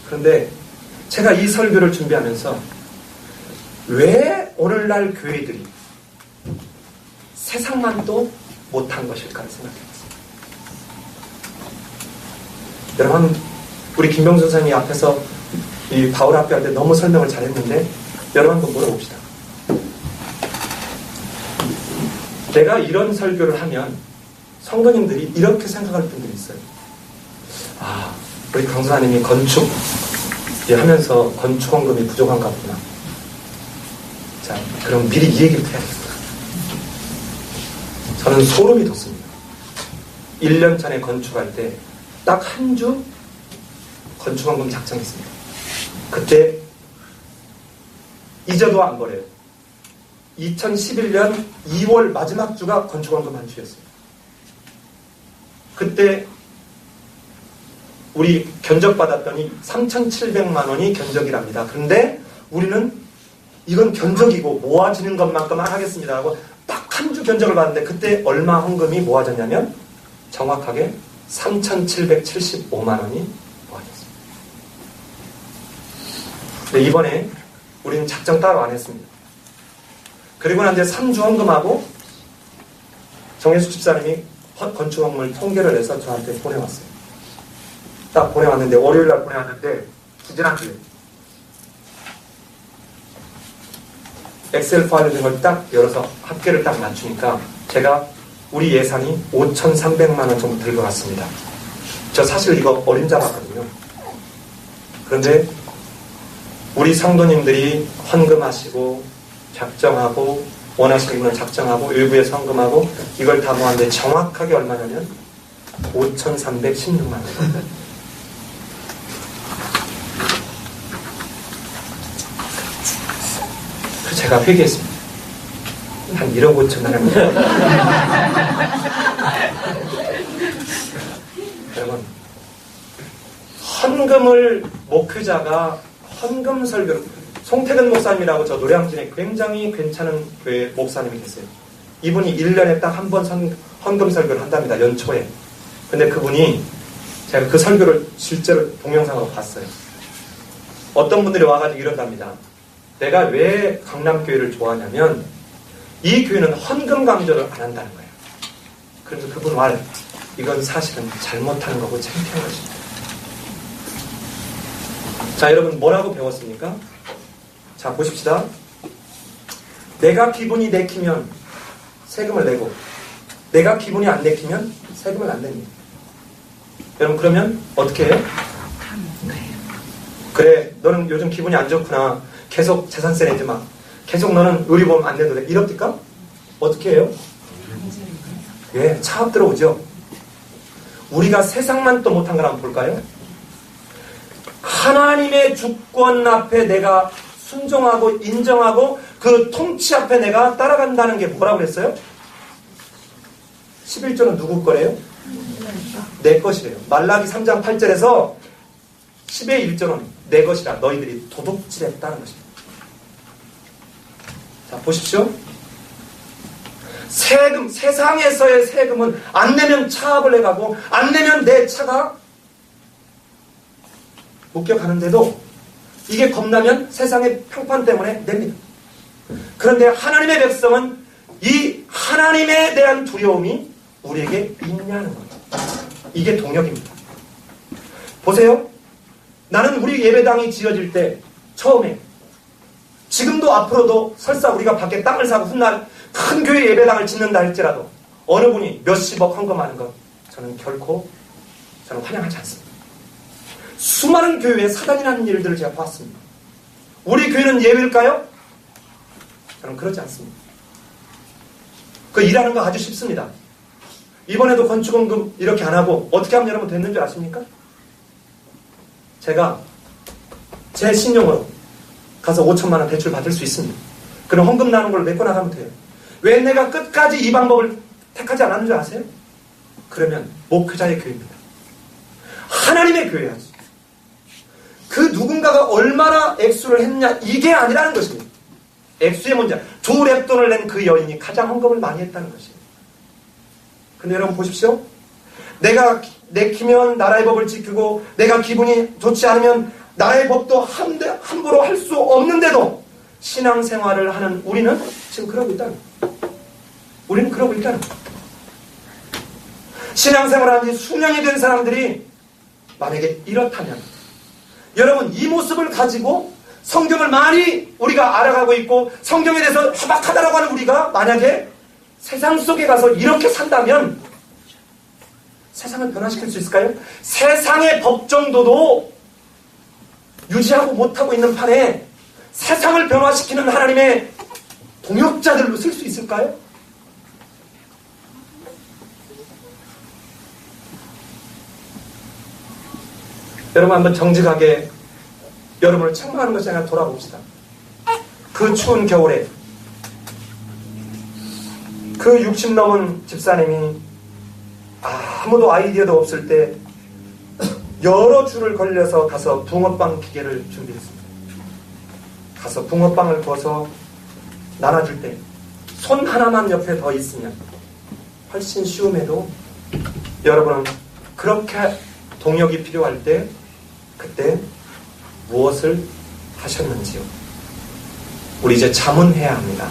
그런데 제가 이 설교를 준비하면서 왜 오늘날 교회들이 세상만도 못한 것일까를 생각해봤어요. 여러분, 우리 김병수 선생님이 앞에서 이 바울 앞에 할 때 너무 설명을 잘했는데 여러분 한번 물어봅시다. 내가 이런 설교를 하면 성도님들이 이렇게 생각할 분들이 있어요. 아, 우리 강사님이 건축 하면서 건축원금이 부족한가 보구나. 자, 그럼 미리 이 얘기를 해야겠다. 저는 소름이 돋습니다. 1년 전에 건축할 때 딱 한 주 건축원금 작성했습니다. 그때 잊어도 안 버려요. 2011년 2월 마지막 주가 건축원금 한 주였어요. 그때 우리 견적받았더니 3,700만 원이 견적이랍니다. 그런데 우리는 이건 견적이고 모아지는 것만큼만 하겠습니다 하고 딱 한 주 견적을 받는데 그때 얼마 헌금이 모아졌냐면 정확하게 3,775만 원이 모아졌습니다. 근데 이번에 우리는 작정 따로 안 했습니다. 그리고 난 이제 3주 헌금하고 정혜숙 집사님이 건축 업무를 통계를 내서 저한테 보내왔어요. 딱 보내왔는데 월요일날 보내왔는데 지난주에 엑셀 파일 같은 걸 딱 열어서 합계를 딱 맞추니까 제가 우리 예산이 5,300만 원 정도 들 것 같습니다. 저 사실 이거 어림잡 왔거든요. 그런데 우리 성도님들이 헌금하시고 작정하고 원하시는 분은 작정하고 일부에서 헌금하고 이걸 다 모았는데 정확하게 얼마냐면 5,316만 원. 제가 회개했습니다. 한 1억 5천 원입니다. 여러분, 헌금을 목회자가 헌금 설교를 송태근 목사님이라고 저 노량진에 굉장히 괜찮은 교회 목사님이 계세요. 이분이 1년에 딱 한 번 헌금 설교를 한답니다. 연초에. 근데 그분이 제가 그 설교를 실제로 동영상으로 봤어요. 어떤 분들이 와가지고 이런답니다. 내가 왜 강남교회를 좋아하냐면 이 교회는 헌금 강조를 안 한다는 거예요. 그래서 그분 말, 이건 사실은 잘못하는 거고 창피한 것입니다. 자, 여러분 뭐라고 배웠습니까? 자, 보십시다. 내가 기분이 내키면 세금을 내고 내가 기분이 안 내키면 세금을 안 냅니다. 여러분 그러면 어떻게 해요? 그래, 너는 요즘 기분이 안 좋구나. 계속 재산세 내지 마. 계속 너는 의료보험 안 내도 돼. 이럽니까? 어떻게 해요? 예, 차압 들어오죠. 우리가 세상만 또 못한 걸 한번 볼까요? 하나님의 주권 앞에 내가 순종하고 인정하고 그 통치 앞에 내가 따라간다는 게 뭐라고 그랬어요? 11조는 누구 거래요? 내 것이래요. 말라기 3장 8절에서 10의 1조는 내 것이라 너희들이 도둑질했다는 것입니다. 자, 보십시오. 세금, 세상에서의 세금은 안 내면 차압을 해가고 안 내면 내 차가 목격하는데도 이게 겁나면 세상의 평판 때문에 냅니다. 그런데 하나님의 백성은 이 하나님에 대한 두려움이 우리에게 있냐는 거죠. 이게 동력입니다. 보세요. 나는 우리 예배당이 지어질 때 처음에 지금도 앞으로도 설사 우리가 밖에 땅을 사고 훗날 큰 교회 예배당을 짓는다 할지라도 어느 분이 몇십억 헌금하는 것 저는 결코 환영하지 않습니다. 수많은 교회에 사단이 나는 일들을 제가 봤습니다. 우리 교회는 예외일까요? 저는 그렇지 않습니다. 그 일하는 거 아주 쉽습니다. 이번에도 건축원금 이렇게 안 하고 어떻게 하면 여러분 됐는 줄 아십니까? 제가 제 신용으로 가서 5천만 원 대출 받을 수 있습니다. 그럼 헌금 나는 걸 메꿔 나가면 돼요. 왜 내가 끝까지 이 방법을 택하지 않았는 줄 아세요? 그러면 목회자의 교회입니다. 하나님의 교회야지. 그 누군가가 얼마나 액수를 했냐 이게 아니라는 것입니다. 액수의 문제. 두 랩돈을 낸 그 여인이 가장 헌금을 많이 했다는 것입니다. 근데 여러분 보십시오. 내가 내키면 나라의 법을 지키고 내가 기분이 좋지 않으면 나라의 법도 함부로 할 수 없는데도 신앙생활을 하는 우리는 지금 그러고 있다는 거예요. 우리는 그러고 있다는 거예요. 신앙생활을 한 지 수년이 된 사람들이 만약에 이렇다면 여러분 이 모습을 가지고 성경을 많이 우리가 알아가고 있고 성경에 대해서 타박하다라고 하는 우리가 만약에 세상 속에 가서 이렇게 산다면 세상을 변화시킬 수 있을까요? 세상의 법 정도도 유지하고 못하고 있는 판에 세상을 변화시키는 하나님의 동역자들로 쓸 수 있을까요? 여러분 한번 정직하게 여러분을 책망하는 것이 아니라 돌아봅시다. 그 추운 겨울에 그 60 넘은 집사님이 아무도 아이디어도 없을 때 여러 줄을 걸려서 가서 붕어빵 기계를 준비했습니다. 가서 붕어빵을 구워서 나눠줄 때 손 하나만 옆에 더 있으면 훨씬 쉬움에도 여러분은 그렇게 동역이 필요할 때 그때 무엇을 하셨는지요? 우리 이제 자문해야 합니다.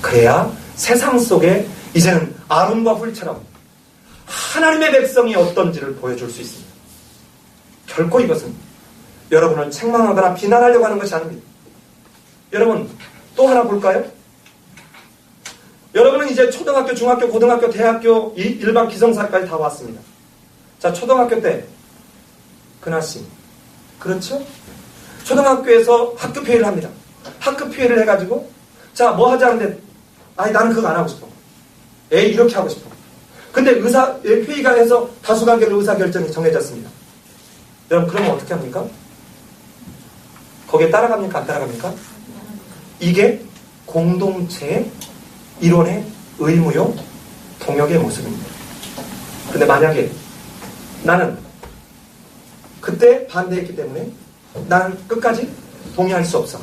그래야 세상 속에 이제는 아론과 훌처럼 하나님의 백성이 어떤지를 보여줄 수 있습니다. 결코 이것은 여러분을 책망하거나 비난하려고 하는 것이 아닙니다. 여러분 또 하나 볼까요? 여러분은 이제 초등학교, 중학교, 고등학교, 대학교 일반 기성사까지 다 왔습니다. 자, 초등학교 때 근하씨 그렇죠? 초등학교에서 학급 회의를 합니다. 학급 회의를 해가지고 자, 뭐 하자는데 아니 나는 그거 안 하고 싶어. 에이 이렇게 하고 싶어. 근데 회의가 해서 다수관계로 의사결정이 정해졌습니다. 여러분 그러면 어떻게 합니까? 거기에 따라갑니까? 안 따라갑니까? 이게 공동체의 이론의 의무요 동역의 모습입니다. 근데 만약에 나는 그때 반대했기 때문에 나는 끝까지 동의할 수 없어.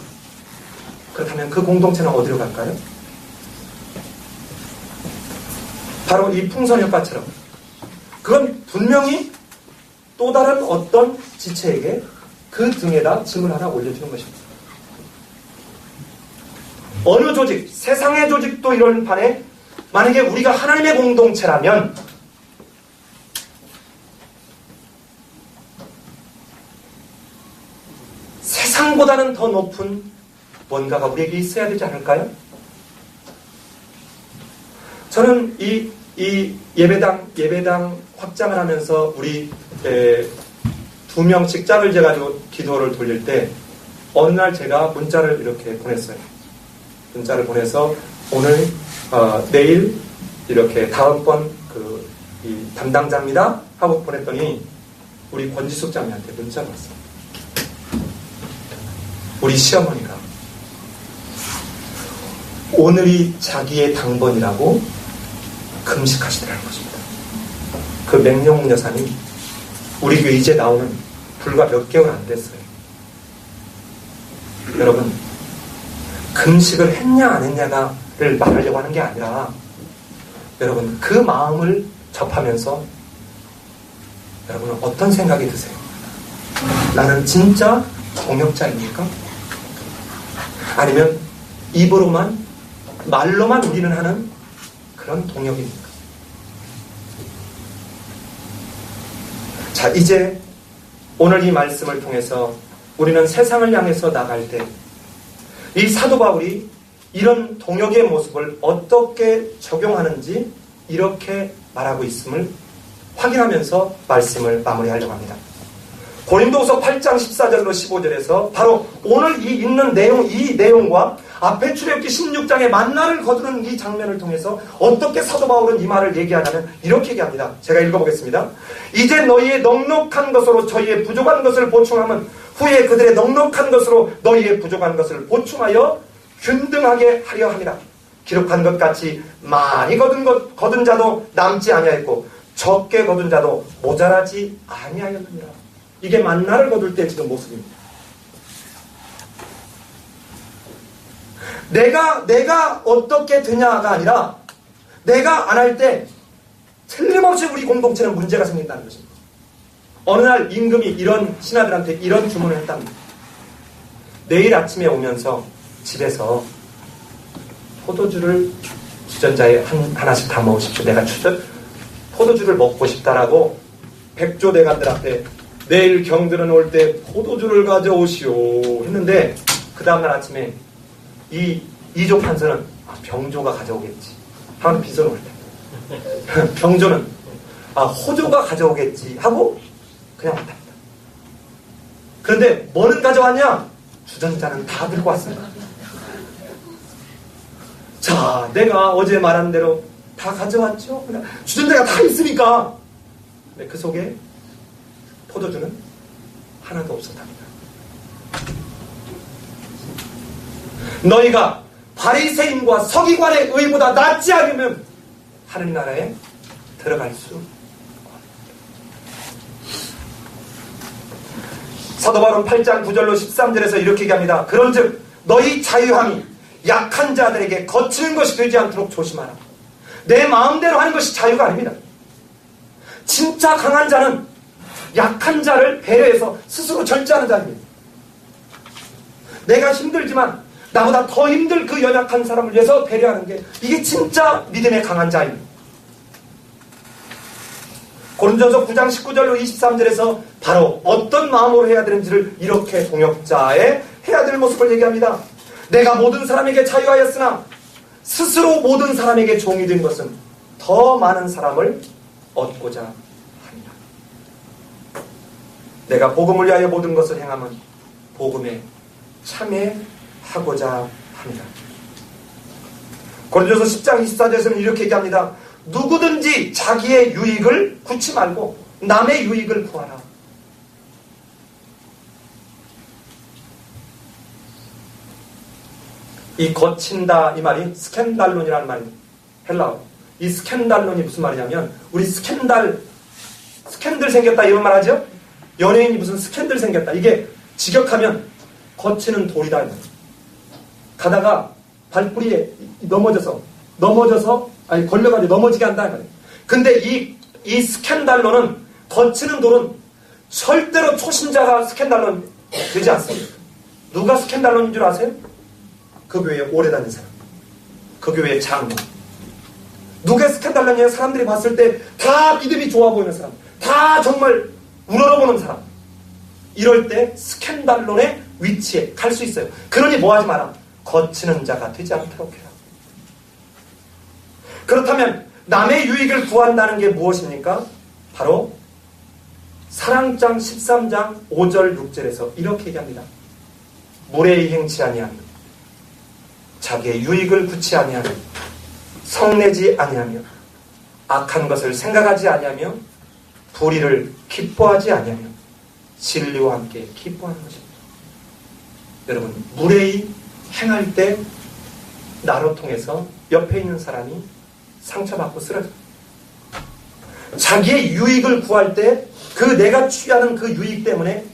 그렇다면 그 공동체는 어디로 갈까요? 바로 이 풍선 효과처럼 그건 분명히 또 다른 어떤 지체에게 그 등에다 짐을 하나 올려주는 것입니다. 어느 조직, 세상의 조직도 이런 판에 만약에 우리가 하나님의 공동체라면 세상보다는 더 높은 뭔가가 우리에게 있어야 되지 않을까요? 저는 이 예배당 확장을 하면서 우리 2명씩 짝을 재가지고 기도를 돌릴 때 어느 날 제가 문자를 이렇게 보냈어요. 문자를 보내서 오늘 내일 이렇게 다음번 이 담당자입니다 하고 보냈더니 우리 권지숙 장님한테 문자가 왔어요. 우리 시어머니가 오늘이 자기의 당번이라고 금식하시더라는 것입니다. 그 맹룡 여사님 우리 교회 이제 나오는 불과 몇 개월 안 됐어요. 여러분 금식을 했냐 안 했냐를 말하려고 하는 게 아니라 여러분 그 마음을 접하면서 여러분은 어떤 생각이 드세요? 나는 진짜 동역자입니까? 아니면 입으로만 말로만 우리는 하는 그런 동역입니까? 자, 이제 오늘 이 말씀을 통해서 우리는 세상을 향해서 나갈 때 이 사도 바울이 이런 동역의 모습을 어떻게 적용하는지 이렇게 말하고 있음을 확인하면서 말씀을 마무리하려고 합니다. 고린도후서 8장 14절로 15절에서 바로 오늘 이 읽는 내용, 이 내용과 앞에 출애굽기 16장의 만나를 거두는 이 장면을 통해서 어떻게 사도 바울은 이 말을 얘기하냐면 이렇게 얘기합니다. 제가 읽어보겠습니다. 이제 너희의 넉넉한 것으로 저희의 부족한 것을 보충하면 후에 그들의 넉넉한 것으로 너희의 부족한 것을 보충하여 균등하게 하려 함이라. 기록한 것 같이 많이 거둔 자도 남지 아니하였고 적게 거둔 자도 모자라지 아니하였느니라. 이게 만나를 거둘 때 지금 모습입니다. 내가 어떻게 되냐가 아니라 내가 안 할 때 틀림없이 우리 공동체는 문제가 생긴다는 것입니다. 어느 날 임금이 이런 신하들한테 이런 주문을 했답니다. 내일 아침에 오면서 집에서 포도주를 주전자에 하나씩 다 먹으십시오. 내가 포도주를 먹고 싶다라고 백조대간들 앞에 내일 경들은 올 때 포도주를 가져오시오 했는데 그 다음날 아침에 이 이조 판서는 병조가 가져오겠지 하는 빚을 올 때 병조는 호조가 가져오겠지 하고 그냥 왔답니다. 그런데 뭐는 가져왔냐? 주전자는 다 들고 왔습니다. 자, 내가 어제 말한 대로 다 가져왔죠? 주전자가 다 있으니까 그 속에 포도주는 하나도 없었답니다. 너희가 바리새인과 서기관의 의보다 낫지 않으면 하느님 나라에 들어갈 수 없다. 사도 바울은 8장 9절로 13절에서 이렇게 얘기합니다. 그런즉 너희 자유함이 약한 자들에게 거치는 것이 되지 않도록 조심하라. 내 마음대로 하는 것이 자유가 아닙니다. 진짜 강한 자는 약한 자를 배려해서 스스로 절제하는 자입니다. 내가 힘들지만 나보다 더 힘들 그 연약한 사람을 위해서 배려하는 게 이게 진짜 믿음의 강한 자입니다. 고린도전서 9장 19절로 23절에서 바로 어떤 마음으로 해야 되는지를 이렇게 동역자의 해야 될 모습을 얘기합니다. 내가 모든 사람에게 자유하였으나 스스로 모든 사람에게 종이 된 것은 더 많은 사람을 얻고자 합니다. 내가 복음을 위하여 모든 것을 행하면 복음에 참여하고자 합니다. 고린도전서 10장 24절에서는 이렇게 얘기합니다. 누구든지 자기의 유익을 구치 말고 남의 유익을 구하라. 이 거친다 이 말이 스캔달론이라는 말입니다. 헬라어. 이 스캔달론이 무슨 말이냐면 우리 스캔들 생겼다 이런 말 하죠? 연예인이 무슨 스캔들 생겼다. 이게 직역하면 거치는 돌이다. 가다가 발뿌리에 넘어져서 걸려가지고 넘어지게 한다. 근데 이 이 스캔달로는, 거치는 돌은 절대로 초신자가 스캔달로는 되지 않습니다. 누가 스캔달로인 줄 아세요? 그 교회에 오래 다닌 사람, 그 교회의 장로. 누가 스캔달로냐? 사람들이 봤을 때 다 믿음이 좋아 보이는 사람, 다 정말 우러러보는 사람. 이럴 때 스캔달론의 위치에 갈 수 있어요. 그러니 뭐하지 마라. 거치는 자가 되지 않도록 해라. 그렇다면 남의 유익을 구한다는 게 무엇입니까? 바로 사랑장 13장 5절 6절에서 이렇게 얘기합니다. 무례히 행치 아니하며 자기의 유익을 구치 아니하며 성내지 아니하며 악한 것을 생각하지 아니하며 불의를 기뻐하지 아니하며 진리와 함께 기뻐하는 것입니다. 여러분, 무례히 행할 때 나로 통해서 옆에 있는 사람이 상처받고 쓰러져요. 자기의 유익을 구할 때 그 내가 취하는 그 유익 때문에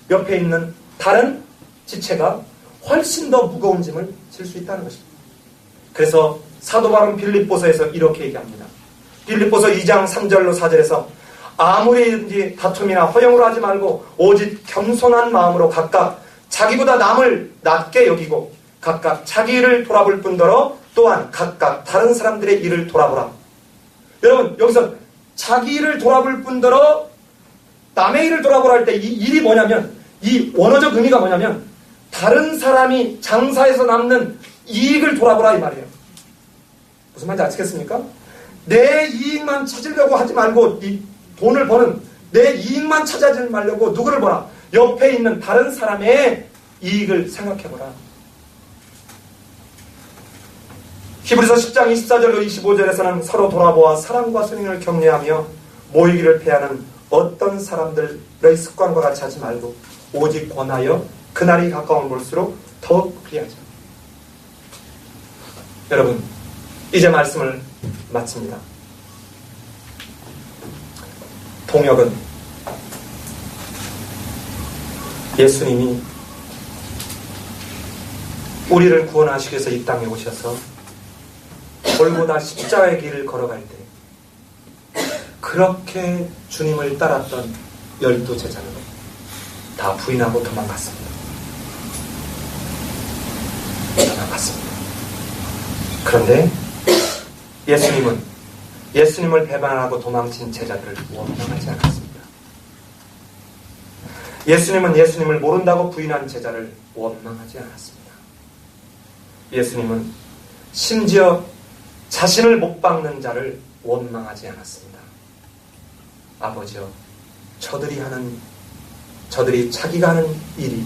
옆에 있는 다른 지체가 훨씬 더 무거운 짐을 질 수 있다는 것입니다. 그래서 사도 바울은 빌립보서에서 이렇게 얘기합니다. 빌립보서 2장 3절로 4절에서 아무리든지 다툼이나 허영으로 하지 말고 오직 겸손한 마음으로 각각 자기보다 남을 낮게 여기고 각각 자기 일을 돌아볼 뿐더러 또한 각각 다른 사람들의 일을 돌아보라. 여러분, 여기서 자기 일을 돌아볼 뿐더러 남의 일을 돌아보라 할 때 이 일이 뭐냐면, 이 원어적 의미가 뭐냐면 다른 사람이 장사해서 남는 이익을 돌아보라 이 말이에요. 무슨 말인지 아시겠습니까? 내 이익만 찾으려고 하지 말고, 이 돈을 버는 내 이익만 찾아지 말려고 누구를 보라? 옆에 있는 다른 사람의 이익을 생각해보라. 히브리서 10장 24절로 25절에서는 서로 돌아보아 사랑과 선행을 격려하며 모이기를 패하는 어떤 사람들의 습관과 같이 하지 말고 오직 권하여 그날이 가까운 볼수록 더욱 그리하자. 여러분, 이제 말씀을 마칩니다. 동역은 예수님이 우리를 구원하시기 위해서 이 땅에 오셔서 골고다 십자가의 길을 걸어갈 때 그렇게 주님을 따랐던 12제자는 다 부인하고 도망갔습니다. 도망갔습니다. 그런데 예수님은 예수님을 배반하고 도망친 제자들을 원망하지 않았습니다. 예수님은 예수님을 모른다고 부인한 제자를 원망하지 않았습니다. 예수님은 심지어 자신을 못 박는 자를 원망하지 않았습니다. 아버지여, 저들이 자기가 하는 일이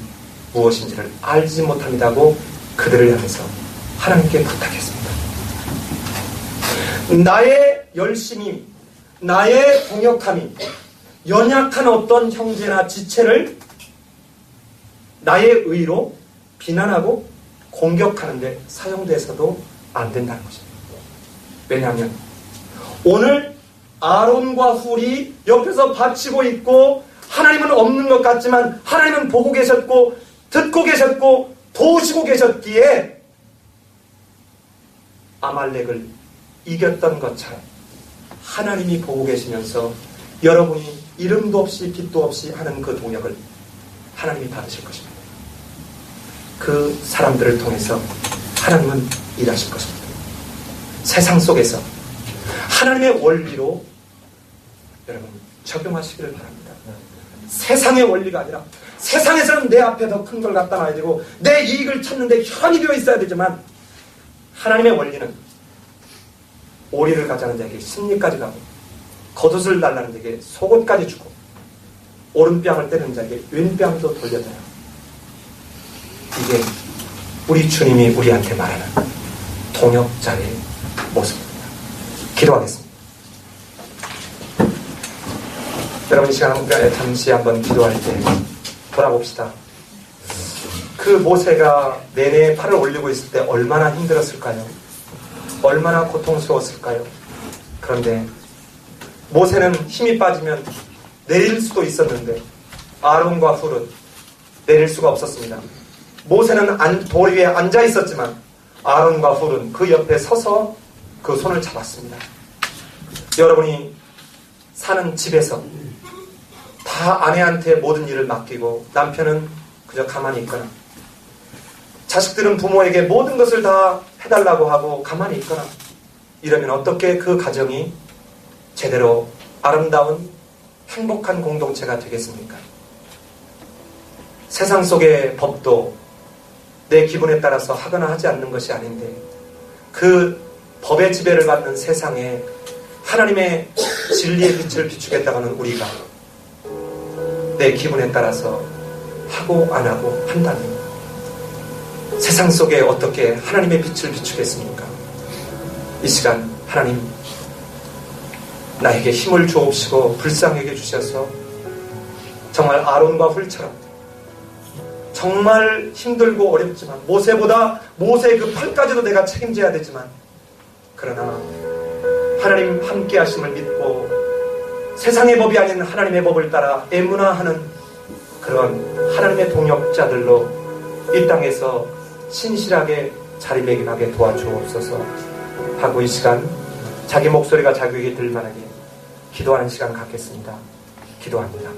무엇인지를 알지 못합니다고 그들을 향해서 하나님께 부탁했습니다. 나의 열심이, 나의 동역함이 연약한 어떤 형제나 지체를 나의 의로 비난하고 공격하는데 사용돼서도 안 된다는 것입니다. 왜냐하면 오늘 아론과 훌이 옆에서 바치고 있고 하나님은 없는 것 같지만 하나님은 보고 계셨고 듣고 계셨고 도우시고 계셨기에 아말렉을 이겼던 것처럼 하나님이 보고 계시면서 여러분이 이름도 없이 빛도 없이 하는 그 동역을 하나님이 받으실 것입니다. 그 사람들을 통해서 하나님은 일하실 것입니다. 세상 속에서 하나님의 원리로 여러분 적용하시기를 바랍니다. 세상의 원리가 아니라, 세상에서는 내 앞에 더 큰 걸 갖다 놔야 되고 내 이익을 찾는데 현이 되어 있어야 되지만 하나님의 원리는 오리를 가자는 자에게 심리까지 가고 겉옷을 달라는 자에게 속옷까지 주고 오른뺨을 때리는 자에게 왼뺨도 돌려줘요. 이게 우리 주님이 우리한테 말하는 동역자의 모습입니다. 기도하겠습니다. 여러분, 이 시간에 잠시 한번 기도할 때 돌아봅시다. 그 모세가 내내 팔을 올리고 있을 때 얼마나 힘들었을까요? 얼마나 고통스러웠을까요? 그런데 모세는 힘이 빠지면 내릴 수도 있었는데 아론과 훌은 내릴 수가 없었습니다. 모세는 돌 위에 앉아 있었지만 아론과 훌은 그 옆에 서서 그 손을 잡았습니다. 여러분이 사는 집에서 다 아내한테 모든 일을 맡기고 남편은 그저 가만히 있거나, 자식들은 부모에게 모든 것을 다 해달라고 하고 가만히 있거나, 이러면 어떻게 그 가정이 제대로 아름다운 행복한 공동체가 되겠습니까? 세상 속의 법도 내 기분에 따라서 하거나 하지 않는 것이 아닌데, 그 법의 지배를 받는 세상에 하나님의 진리의 빛을 비추겠다고 하는 우리가 내 기분에 따라서 하고 안 하고 한다면 세상 속에 어떻게 하나님의 빛을 비추겠습니까? 이 시간 하나님, 나에게 힘을 주옵시고 불쌍하게 주셔서 정말 아론과 훌처럼 정말 힘들고 어렵지만, 모세보다 모세의 그 팔까지도 내가 책임져야 되지만, 그러나 하나님 함께 하심을 믿고 세상의 법이 아닌 하나님의 법을 따라 애문화하는 그런 하나님의 동역자들로 이 땅에서 신실하게 자리매김하게 도와주옵소서 하고, 이 시간 자기 목소리가 자기에게 들만하게 기도하는 시간 갖겠습니다. 기도합니다.